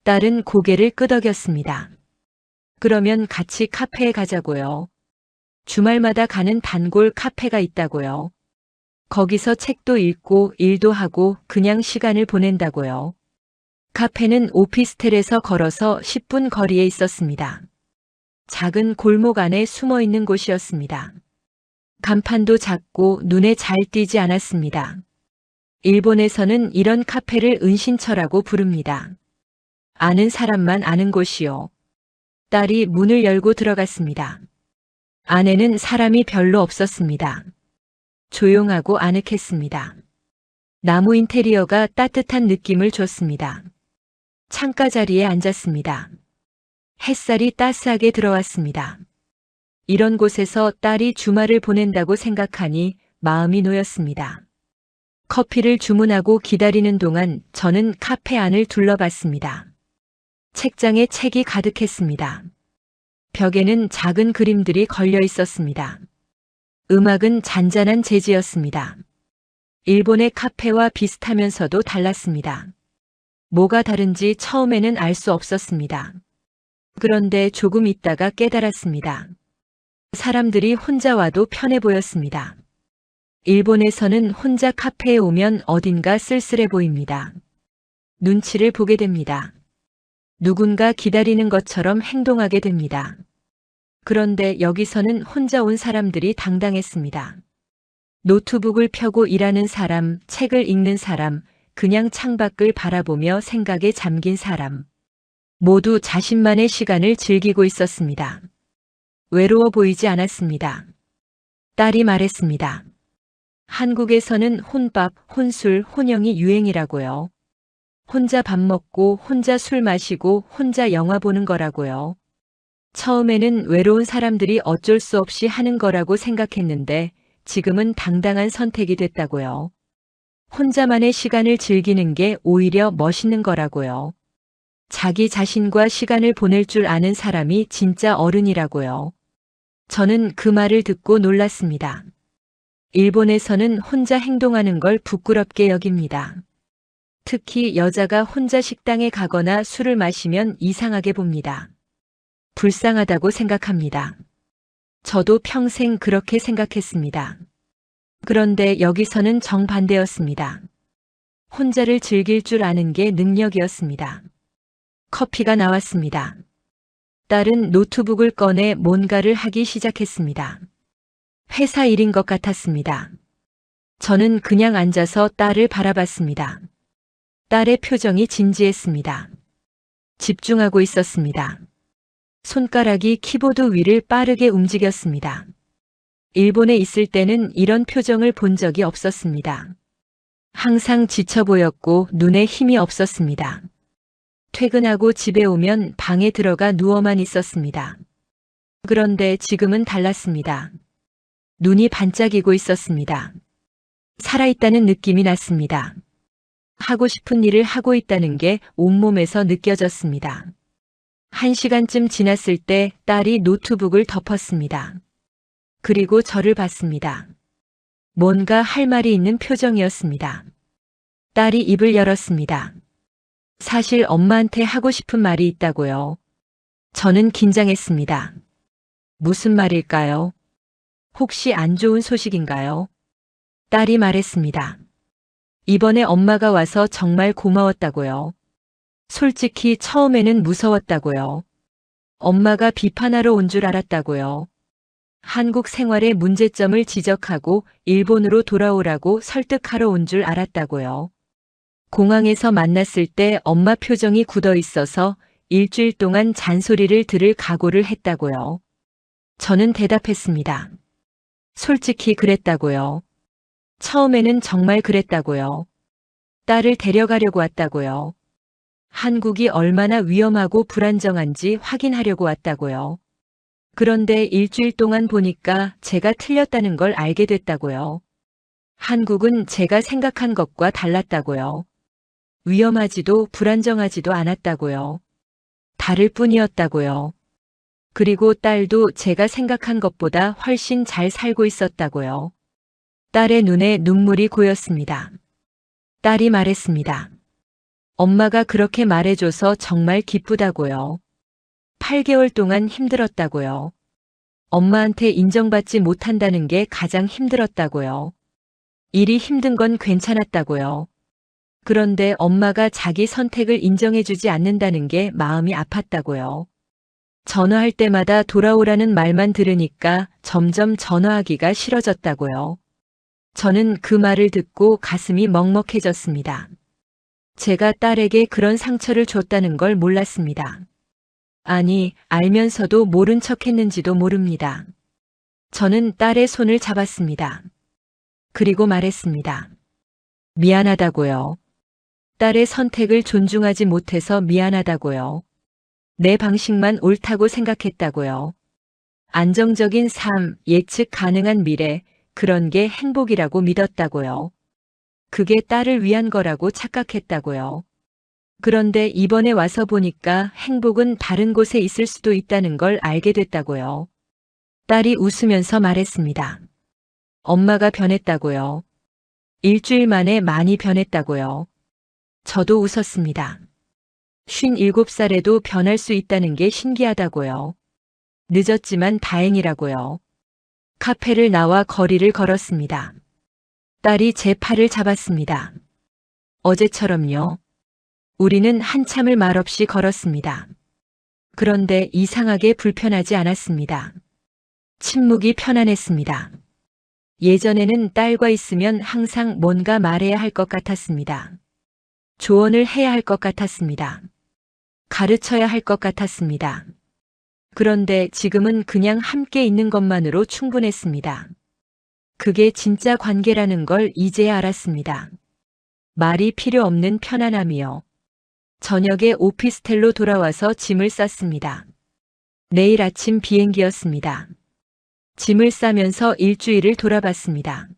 딸은 고개를 끄덕였습니다. 그러면 같이 카페에 가자고요. 주말마다 가는 단골 카페가 있다고요. 거기서 책도 읽고 일도 하고 그냥 시간을 보낸다고요. 카페는 오피스텔에서 걸어서 10분 거리에 있었습니다. 작은 골목 안에 숨어 있는 곳이었습니다. 간판도 작고 눈에 잘 띄지 않았습니다. 일본에서는 이런 카페를 은신처라고 부릅니다. 아는 사람만 아는 곳이요. 딸이 문을 열고 들어갔습니다. 안에는 사람이 별로 없었습니다. 조용하고 아늑했습니다. 나무 인테리어가 따뜻한 느낌을 줬습니다. 창가 자리에 앉았습니다. 햇살이 따스하게 들어왔습니다. 이런 곳에서 딸이 주말을 보낸다고 생각하니 마음이 놓였습니다. 커피를 주문하고 기다리는 동안 저는 카페 안을 둘러봤습니다. 책장에 책이 가득했습니다. 벽에는 작은 그림들이 걸려 있었습니다. 음악은 잔잔한 재즈였습니다. 일본의 카페와 비슷하면서도 달랐습니다. 뭐가 다른지 처음에는 알 수 없었습니다. 그런데 조금 있다가 깨달았습니다. 사람들이 혼자 와도 편해 보였습니다. 일본에서는 혼자 카페에 오면 어딘가 쓸쓸해 보입니다. 눈치를 보게 됩니다. 누군가 기다리는 것처럼 행동하게 됩니다. 그런데 여기서는 혼자 온 사람들이 당당했습니다. 노트북을 펴고 일하는 사람, 책을 읽는 사람, 그냥 창밖을 바라보며 생각에 잠긴 사람. 모두 자신만의 시간을 즐기고 있었습니다. 외로워 보이지 않았습니다. 딸이 말했습니다. 한국에서는 혼밥, 혼술, 혼영이 유행이라고요. 혼자 밥 먹고 혼자 술 마시고 혼자 영화 보는 거라고요. 처음에는 외로운 사람들이 어쩔 수 없이 하는 거라고 생각했는데 지금은 당당한 선택이 됐다고요. 혼자만의 시간을 즐기는 게 오히려 멋있는 거라고요. 자기 자신과 시간을 보낼 줄 아는 사람이 진짜 어른이라고요. 저는 그 말을 듣고 놀랐습니다. 일본에서는 혼자 행동하는 걸 부끄럽게 여깁니다. 특히 여자가 혼자 식당에 가거나 술을 마시면 이상하게 봅니다. 불쌍하다고 생각합니다. 저도 평생 그렇게 생각했습니다. 그런데 여기서는 정반대였습니다. 혼자를 즐길 줄 아는 게 능력이었습니다. 커피가 나왔습니다. 딸은 노트북을 꺼내 뭔가를 하기 시작했습니다. 회사 일인 것 같았습니다. 저는 그냥 앉아서 딸을 바라봤습니다. 딸의 표정이 진지했습니다. 집중하고 있었습니다. 손가락이 키보드 위를 빠르게 움직였습니다. 일본에 있을 때는 이런 표정을 본 적이 없었습니다. 항상 지쳐 보였고 눈에 힘이 없었습니다. 퇴근하고 집에 오면 방에 들어가 누워만 있었습니다. 그런데 지금은 달랐습니다. 눈이 반짝이고 있었습니다. 살아있다는 느낌이 났습니다. 하고 싶은 일을 하고 있다는 게 온몸에서 느껴졌습니다. 1시간쯤 지났을 때 딸이 노트북을 덮었습니다. 그리고 저를 봤습니다. 뭔가 할 말이 있는 표정이었습니다. 딸이 입을 열었습니다. 사실 엄마한테 하고 싶은 말이 있다고요. 저는 긴장했습니다. 무슨 말일까요? 혹시 안 좋은 소식인가요? 딸이 말했습니다. 이번에 엄마가 와서 정말 고마웠다고요. 솔직히 처음에는 무서웠다고요. 엄마가 비판하러 온 줄 알았다고요. 한국 생활의 문제점을 지적하고 일본으로 돌아오라고 설득하러 온 줄 알았다고요. 공항에서 만났을 때 엄마 표정이 굳어 있어서 일주일 동안 잔소리를 들을 각오를 했다고요. 저는 대답했습니다. 솔직히 그랬다고요. 처음에는 정말 그랬다고요. 딸을 데려가려고 왔다고요. 한국이 얼마나 위험하고 불안정한지 확인하려고 왔다고요. 그런데 일주일 동안 보니까 제가 틀렸다는 걸 알게 됐다고요. 한국은 제가 생각한 것과 달랐다고요. 위험하지도 불안정하지도 않았다고요. 다를 뿐이었다고요. 그리고 딸도 제가 생각한 것보다 훨씬 잘 살고 있었다고요. 딸의 눈에 눈물이 고였습니다. 딸이 말했습니다. 엄마가 그렇게 말해줘서 정말 기쁘다고요. 8개월 동안 힘들었다고요. 엄마한테 인정받지 못한다는 게 가장 힘들었다고요. 일이 힘든 건 괜찮았다고요. 그런데 엄마가 자기 선택을 인정해주지 않는다는 게 마음이 아팠다고요. 전화할 때마다 돌아오라는 말만 들으니까 점점 전화하기가 싫어졌다고요. 저는 그 말을 듣고 가슴이 먹먹해졌습니다. 제가 딸에게 그런 상처를 줬다는 걸 몰랐습니다. 아니, 알면서도 모른 척 했는지도 모릅니다. 저는 딸의 손을 잡았습니다. 그리고 말했습니다. 미안하다고요. 딸의 선택을 존중하지 못해서 미안하다고요. 내 방식만 옳다고 생각했다고요. 안정적인 삶, 예측 가능한 미래, 그런 게 행복이라고 믿었다고요. 그게 딸을 위한 거라고 착각했다고요. 그런데 이번에 와서 보니까 행복은 다른 곳에 있을 수도 있다는 걸 알게 됐다고요. 딸이 웃으면서 말했습니다. 엄마가 변했다고요. 일주일 만에 많이 변했다고요. 저도 웃었습니다. 57살에도 변할 수 있다는 게 신기하다고요. 늦었지만 다행이라고요. 카페를 나와 거리를 걸었습니다. 딸이 제 팔을 잡았습니다. 어제처럼요. 우리는 한참을 말없이 걸었습니다. 그런데 이상하게 불편하지 않았습니다. 침묵이 편안했습니다. 예전에는 딸과 있으면 항상 뭔가 말해야 할 것 같았습니다. 조언을 해야 할 것 같았습니다. 가르쳐야 할 것 같았습니다. 그런데 지금은 그냥 함께 있는 것만으로 충분했습니다. 그게 진짜 관계라는 걸 이제야 알았습니다. 말이 필요 없는 편안함이요. 저녁에 오피스텔로 돌아와서 짐을 쌌습니다. 내일 아침 비행기였습니다. 짐을 싸면서 일주일을 돌아봤습니다.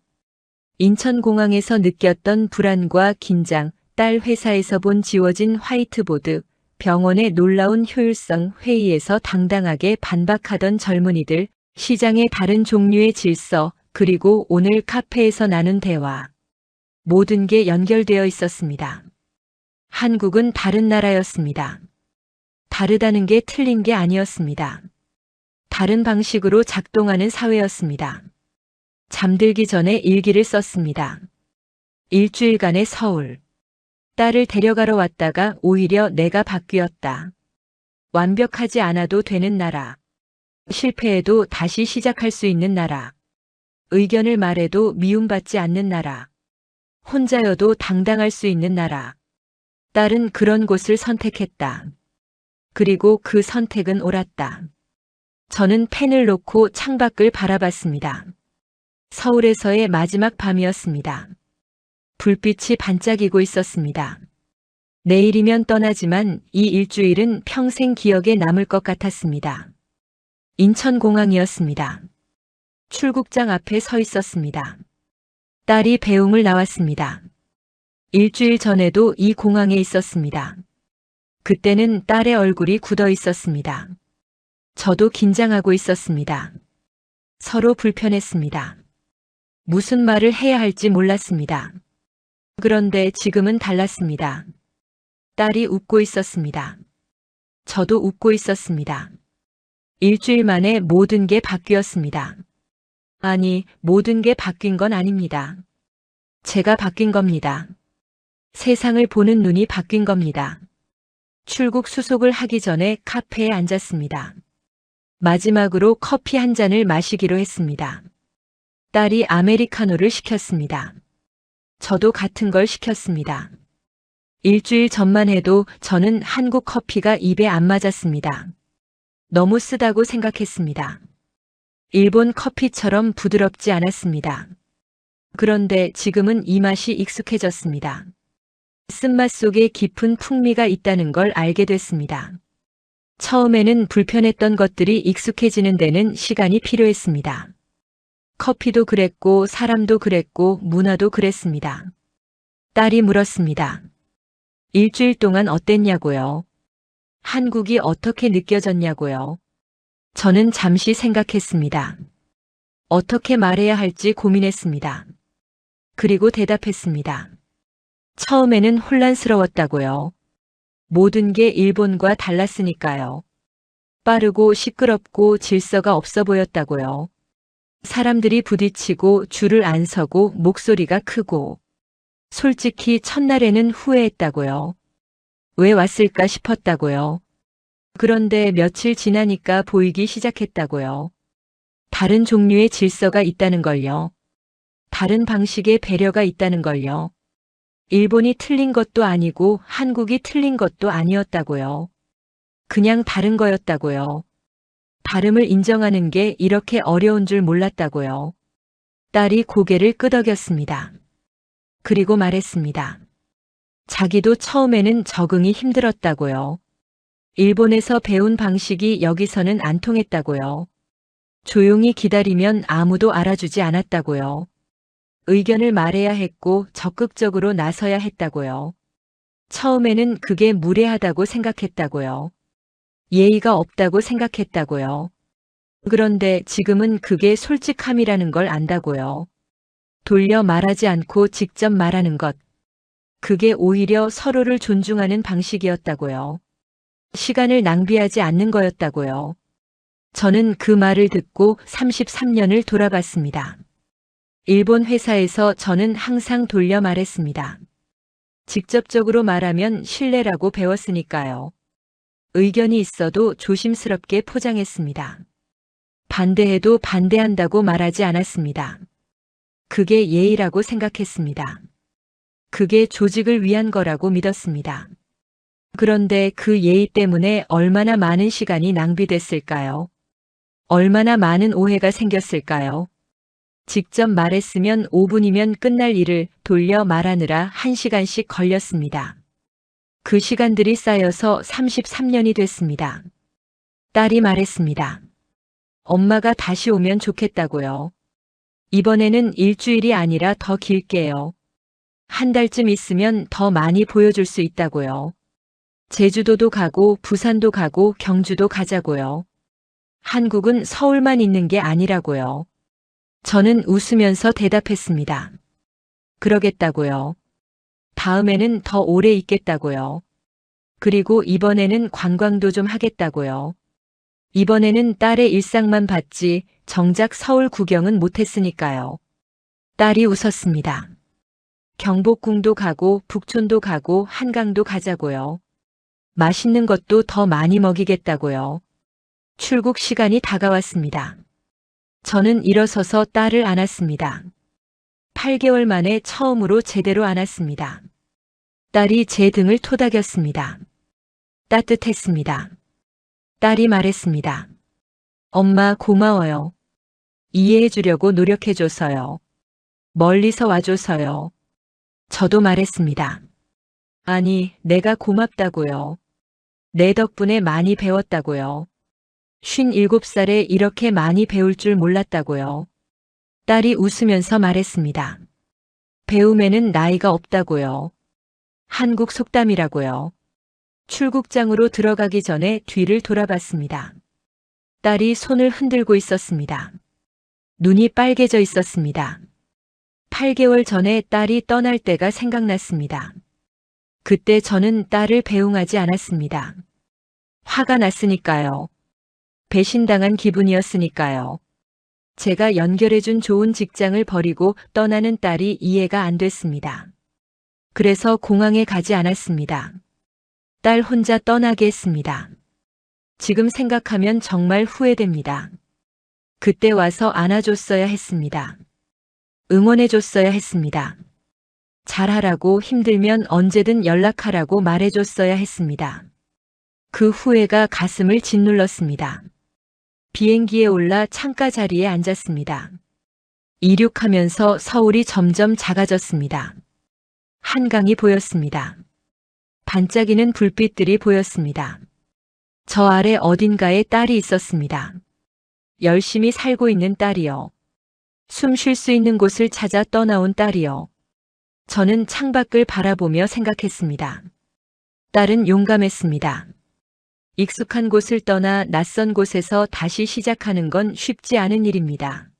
인천공항에서 느꼈던 불안과 긴장, 딸 회사에서 본 지워진 화이트보드, 병원의 놀라운 효율성, 회의에서 당당하게 반박하던 젊은이들, 시장의 다른 종류의 질서, 그리고 오늘 카페에서 나눈 대화. 모든 게 연결되어 있었습니다. 한국은 다른 나라였습니다. 다르다는 게 틀린 게 아니었습니다. 다른 방식으로 작동하는 사회였습니다. 잠들기 전에 일기를 썼습니다. 일주일간의 서울. 딸을 데려가러 왔다가 오히려 내가 바뀌었다. 완벽하지 않아도 되는 나라. 실패해도 다시 시작할 수 있는 나라. 의견을 말해도 미움받지 않는 나라. 혼자여도 당당할 수 있는 나라. 딸은 그런 곳을 선택했다. 그리고 그 선택은 옳았다. 저는 펜을 놓고 창밖을 바라봤습니다. 서울에서의 마지막 밤이었습니다. 불빛이 반짝이고 있었습니다. 내일이면 떠나지만 이 일주일은 평생 기억에 남을 것 같았습니다. 인천공항이었습니다. 출국장 앞에 서 있었습니다. 딸이 배웅을 나왔습니다. 일주일 전에도 이 공항에 있었습니다. 그때는 딸의 얼굴이 굳어 있었습니다. 저도 긴장하고 있었습니다. 서로 불편했습니다. 무슨 말을 해야 할지 몰랐습니다. 그런데 지금은 달랐습니다. 딸이 웃고 있었습니다. 저도 웃고 있었습니다. 일주일 만에 모든 게 바뀌었습니다. 아니, 모든 게 바뀐 건 아닙니다. 제가 바뀐 겁니다. 세상을 보는 눈이 바뀐 겁니다. 출국 수속을 하기 전에 카페에 앉았습니다. 마지막으로 커피 한 잔을 마시기로 했습니다. 딸이 아메리카노를 시켰습니다. 저도 같은 걸 시켰습니다. 일주일 전만 해도 저는 한국 커피가 입에 안 맞았습니다. 너무 쓰다고 생각했습니다. 일본 커피처럼 부드럽지 않았습니다. 그런데 지금은 이 맛이 익숙해졌습니다. 쓴맛 속에 깊은 풍미가 있다는 걸 알게 됐습니다. 처음에는 불편했던 것들이 익숙해지는 데는 시간이 필요했습니다. 커피도 그랬고 사람도 그랬고 문화도 그랬습니다. 딸이 물었습니다. 일주일 동안 어땠냐고요? 한국이 어떻게 느껴졌냐고요? 저는 잠시 생각했습니다. 어떻게 말해야 할지 고민했습니다. 그리고 대답했습니다. 처음에는 혼란스러웠다고요. 모든 게 일본과 달랐으니까요. 빠르고 시끄럽고 질서가 없어 보였다고요. 사람들이 부딪히고 줄을 안 서고 목소리가 크고. 솔직히 첫날에는 후회했다고요. 왜 왔을까 싶었다고요. 그런데 며칠 지나니까 보이기 시작했다고요. 다른 종류의 질서가 있다는 걸요. 다른 방식의 배려가 있다는 걸요. 일본이 틀린 것도 아니고 한국이 틀린 것도 아니었다고요. 그냥 다른 거였다고요. 다름을 인정하는 게 이렇게 어려운 줄 몰랐다고요. 딸이 고개를 끄덕였습니다. 그리고 말했습니다. 자기도 처음에는 적응이 힘들었다고요. 일본에서 배운 방식이 여기서는 안 통했다고요. 조용히 기다리면 아무도 알아주지 않았다고요. 의견을 말해야 했고 적극적으로 나서야 했다고요. 처음에는 그게 무례하다고 생각했다고요. 예의가 없다고 생각했다고요. 그런데 지금은 그게 솔직함이라는 걸 안다고요. 돌려 말하지 않고 직접 말하는 것. 그게 오히려 서로를 존중하는 방식이었다고요. 시간을 낭비하지 않는 거였다고요. 저는 그 말을 듣고 33년을 돌아봤습니다. 일본 회사에서 저는 항상 돌려 말했습니다. 직접적으로 말하면 신뢰라고 배웠으니까요. 의견이 있어도 조심스럽게 포장했습니다. 반대해도 반대한다고 말하지 않았습니다. 그게 예의라고 생각했습니다. 그게 조직을 위한 거라고 믿었습니다. 그런데 그 예의 때문에 얼마나 많은 시간이 낭비됐을까요? 얼마나 많은 오해가 생겼을까요? 직접 말했으면 5분이면 끝날 일을 돌려 말하느라 1시간씩 걸렸습니다. 그 시간들이 쌓여서 33년이 됐습니다. 딸이 말했습니다. 엄마가 다시 오면 좋겠다고요. 이번에는 일주일이 아니라 더 길게요. 한 달쯤 있으면 더 많이 보여줄 수 있다고요. 제주도도 가고 부산도 가고 경주도 가자고요. 한국은 서울만 있는 게 아니라고요. 저는 웃으면서 대답했습니다. 그러겠다고요. 다음에는 더 오래 있겠다고요. 그리고 이번에는 관광도 좀 하겠다고요. 이번에는 딸의 일상만 봤지 정작 서울 구경은 못했으니까요. 딸이 웃었습니다. 경복궁도 가고 북촌도 가고 한강도 가자고요. 맛있는 것도 더 많이 먹이겠다고요. 출국 시간이 다가왔습니다. 저는 일어서서 딸을 안았습니다. 8개월 만에 처음으로 제대로 안았습니다. 딸이 제 등을 토닥였습니다. 따뜻했습니다. 딸이 말했습니다. 엄마 고마워요. 이해해주려고 노력해줘서요. 멀리서 와줘서요. 저도 말했습니다. 아니, 내가 고맙다고요. 내 덕분에 많이 배웠다고요. 57살에 이렇게 많이 배울 줄 몰랐다고요. 딸이 웃으면서 말했습니다. 배움에는 나이가 없다고요. 한국 속담이라고요. 출국장으로 들어가기 전에 뒤를 돌아봤습니다. 딸이 손을 흔들고 있었습니다. 눈이 빨개져 있었습니다. 8개월 전에 딸이 떠날 때가 생각났습니다. 그때 저는 딸을 배웅하지 않았습니다. 화가 났으니까요. 배신당한 기분이었으니까요. 제가 연결해준 좋은 직장을 버리고 떠나는 딸이 이해가 안 됐습니다. 그래서 공항에 가지 않았습니다. 딸 혼자 떠나게 했습니다. 지금 생각하면 정말 후회됩니다. 그때 와서 안아줬어야 했습니다. 응원해줬어야 했습니다. 잘하라고 힘들면 언제든 연락하라고 말해줬어야 했습니다. 그 후회가 가슴을 짓눌렀습니다. 비행기에 올라 창가 자리에 앉았습니다. 이륙하면서 서울이 점점 작아졌습니다. 한강이 보였습니다. 반짝이는 불빛들이 보였습니다. 저 아래 어딘가에 딸이 있었습니다. 열심히 살고 있는 딸이요. 숨 쉴 수 있는 곳을 찾아 떠나온 딸이요. 저는 창밖을 바라보며 생각했습니다. 딸은 용감했습니다. 익숙한 곳을 떠나 낯선 곳에서 다시 시작하는 건 쉽지 않은 일입니다.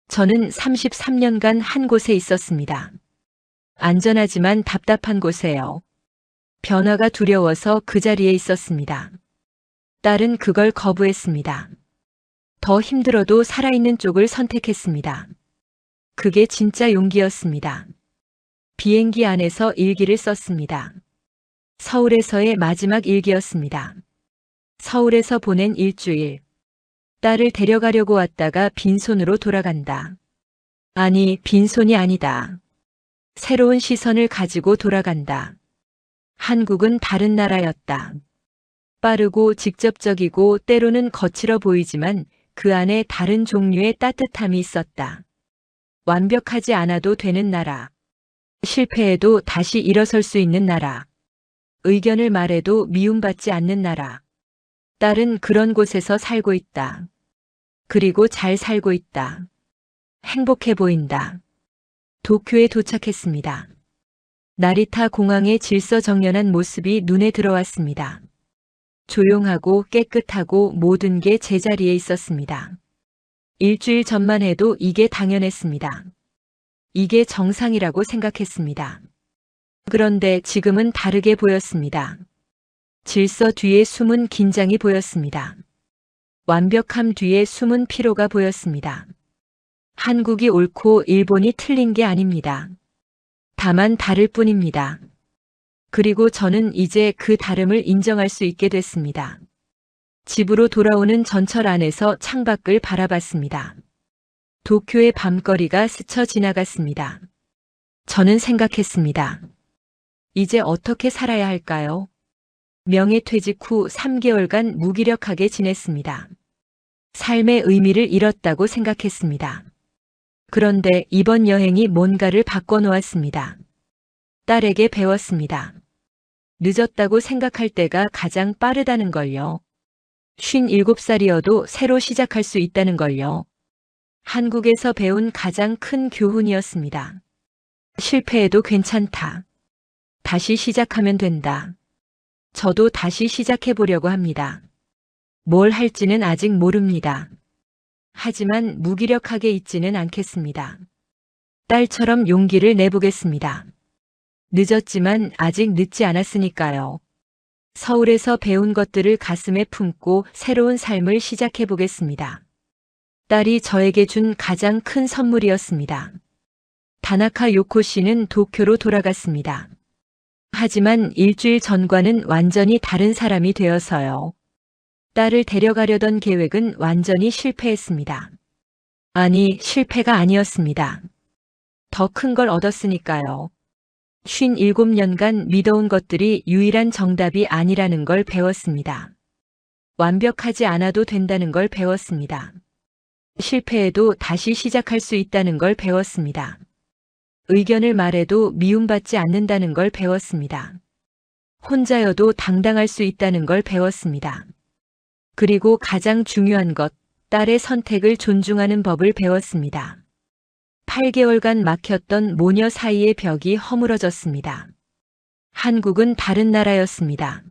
저는 33년간 한 곳에 있었습니다. 안전하지만 답답한 곳에요. 변화가 두려워서 그 자리에 있었습니다. 딸은 그걸 거부했습니다. 더 힘들어도 살아있는 쪽을 선택했습니다. 그게 진짜 용기였습니다. 비행기 안에서 일기를 썼습니다. 서울에서의 마지막 일기였습니다. 서울에서 보낸 일주일. 딸을 데려가려고 왔다가 빈손으로 돌아간다. 아니, 빈손이 아니다. 새로운 시선을 가지고 돌아간다. 한국은 다른 나라였다. 빠르고 직접적이고 때로는 거칠어 보이지만 그 안에 다른 종류의 따뜻함이 있었다. 완벽하지 않아도 되는 나라. 실패해도 다시 일어설 수 있는 나라. 의견을 말해도 미움받지 않는 나라. 딸은 그런 곳에서 살고 있다. 그리고 잘 살고 있다. 행복해 보인다. 도쿄에 도착했습니다. 나리타 공항의 질서정연한 모습이 눈에 들어왔습니다. 조용하고 깨끗하고 모든 게 제자리에 있었습니다. 일주일 전만 해도 이게 당연했습니다. 이게 정상이라고 생각했습니다. 그런데 지금은 다르게 보였습니다. 질서 뒤에 숨은 긴장이 보였습니다. 완벽함 뒤에 숨은 피로가 보였습니다. 한국이 옳고 일본이 틀린 게 아닙니다. 다만 다를 뿐입니다. 그리고 저는 이제 그 다름을 인정할 수 있게 됐습니다. 집으로 돌아오는 전철 안에서 창밖을 바라봤습니다. 도쿄의 밤거리가 스쳐 지나갔습니다. 저는 생각했습니다. 이제 어떻게 살아야 할까요? 명예퇴직 후 3개월간 무기력하게 지냈습니다. 삶의 의미를 잃었다고 생각했습니다. 그런데 이번 여행이 뭔가를 바꿔놓았습니다. 딸에게 배웠습니다. 늦었다고 생각할 때가 가장 빠르다는 걸요. 57살이어도 새로 시작할 수 있다는 걸요. 한국에서 배운 가장 큰 교훈이었습니다. 실패해도 괜찮다. 다시 시작하면 된다. 저도 다시 시작해 보려고 합니다. 뭘 할지는 아직 모릅니다. 하지만 무기력하게 있지는 않겠습니다. 딸처럼 용기를 내보겠습니다. 늦었지만 아직 늦지 않았으니까요. 서울에서 배운 것들을 가슴에 품고 새로운 삶을 시작해 보겠습니다. 딸이 저에게 준 가장 큰 선물이었습니다. 다나카 요코 씨는 도쿄로 돌아갔습니다. 하지만 일주일 전과는 완전히 다른 사람이 되어서요. 딸을 데려가려던 계획은 완전히 실패했습니다. 아니, 실패가 아니었습니다. 더 큰 걸 얻었으니까요. 57년간 믿어온 것들이 유일한 정답이 아니라는 걸 배웠습니다. 완벽하지 않아도 된다는 걸 배웠습니다. 실패해도 다시 시작할 수 있다는 걸 배웠습니다. 의견을 말해도 미움받지 않는다는 걸 배웠습니다. 혼자여도 당당할 수 있다는 걸 배웠습니다. 그리고 가장 중요한 것, 딸의 선택을 존중하는 법을 배웠습니다. 8개월간 막혔던 모녀 사이의 벽이 허물어졌습니다. 한국은 다른 나라였습니다.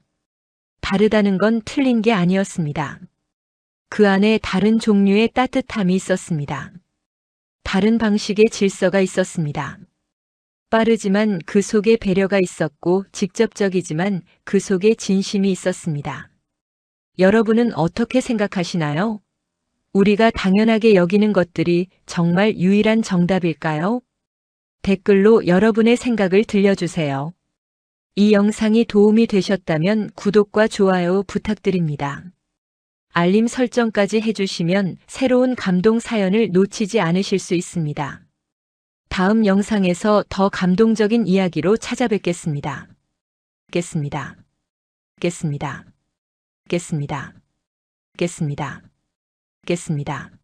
다르다는 건 틀린 게 아니었습니다. 그 안에 다른 종류의 따뜻함이 있었습니다. 다른 방식의 질서가 있었습니다. 빠르지만 그 속에 배려가 있었고 직접적이지만 그 속에 진심이 있었습니다. 여러분은 어떻게 생각하시나요? 우리가 당연하게 여기는 것들이 정말 유일한 정답일까요? 댓글로 여러분의 생각을 들려주세요. 이 영상이 도움이 되셨다면 구독과 좋아요 부탁드립니다. 알림 설정까지 해주시면 새로운 감동 사연을 놓치지 않으실 수 있습니다. 다음 영상에서 더 감동적인 이야기로 찾아뵙겠습니다. 겠습니다. 겠습니다. 겠습니다. 겠습니다. 겠습니다.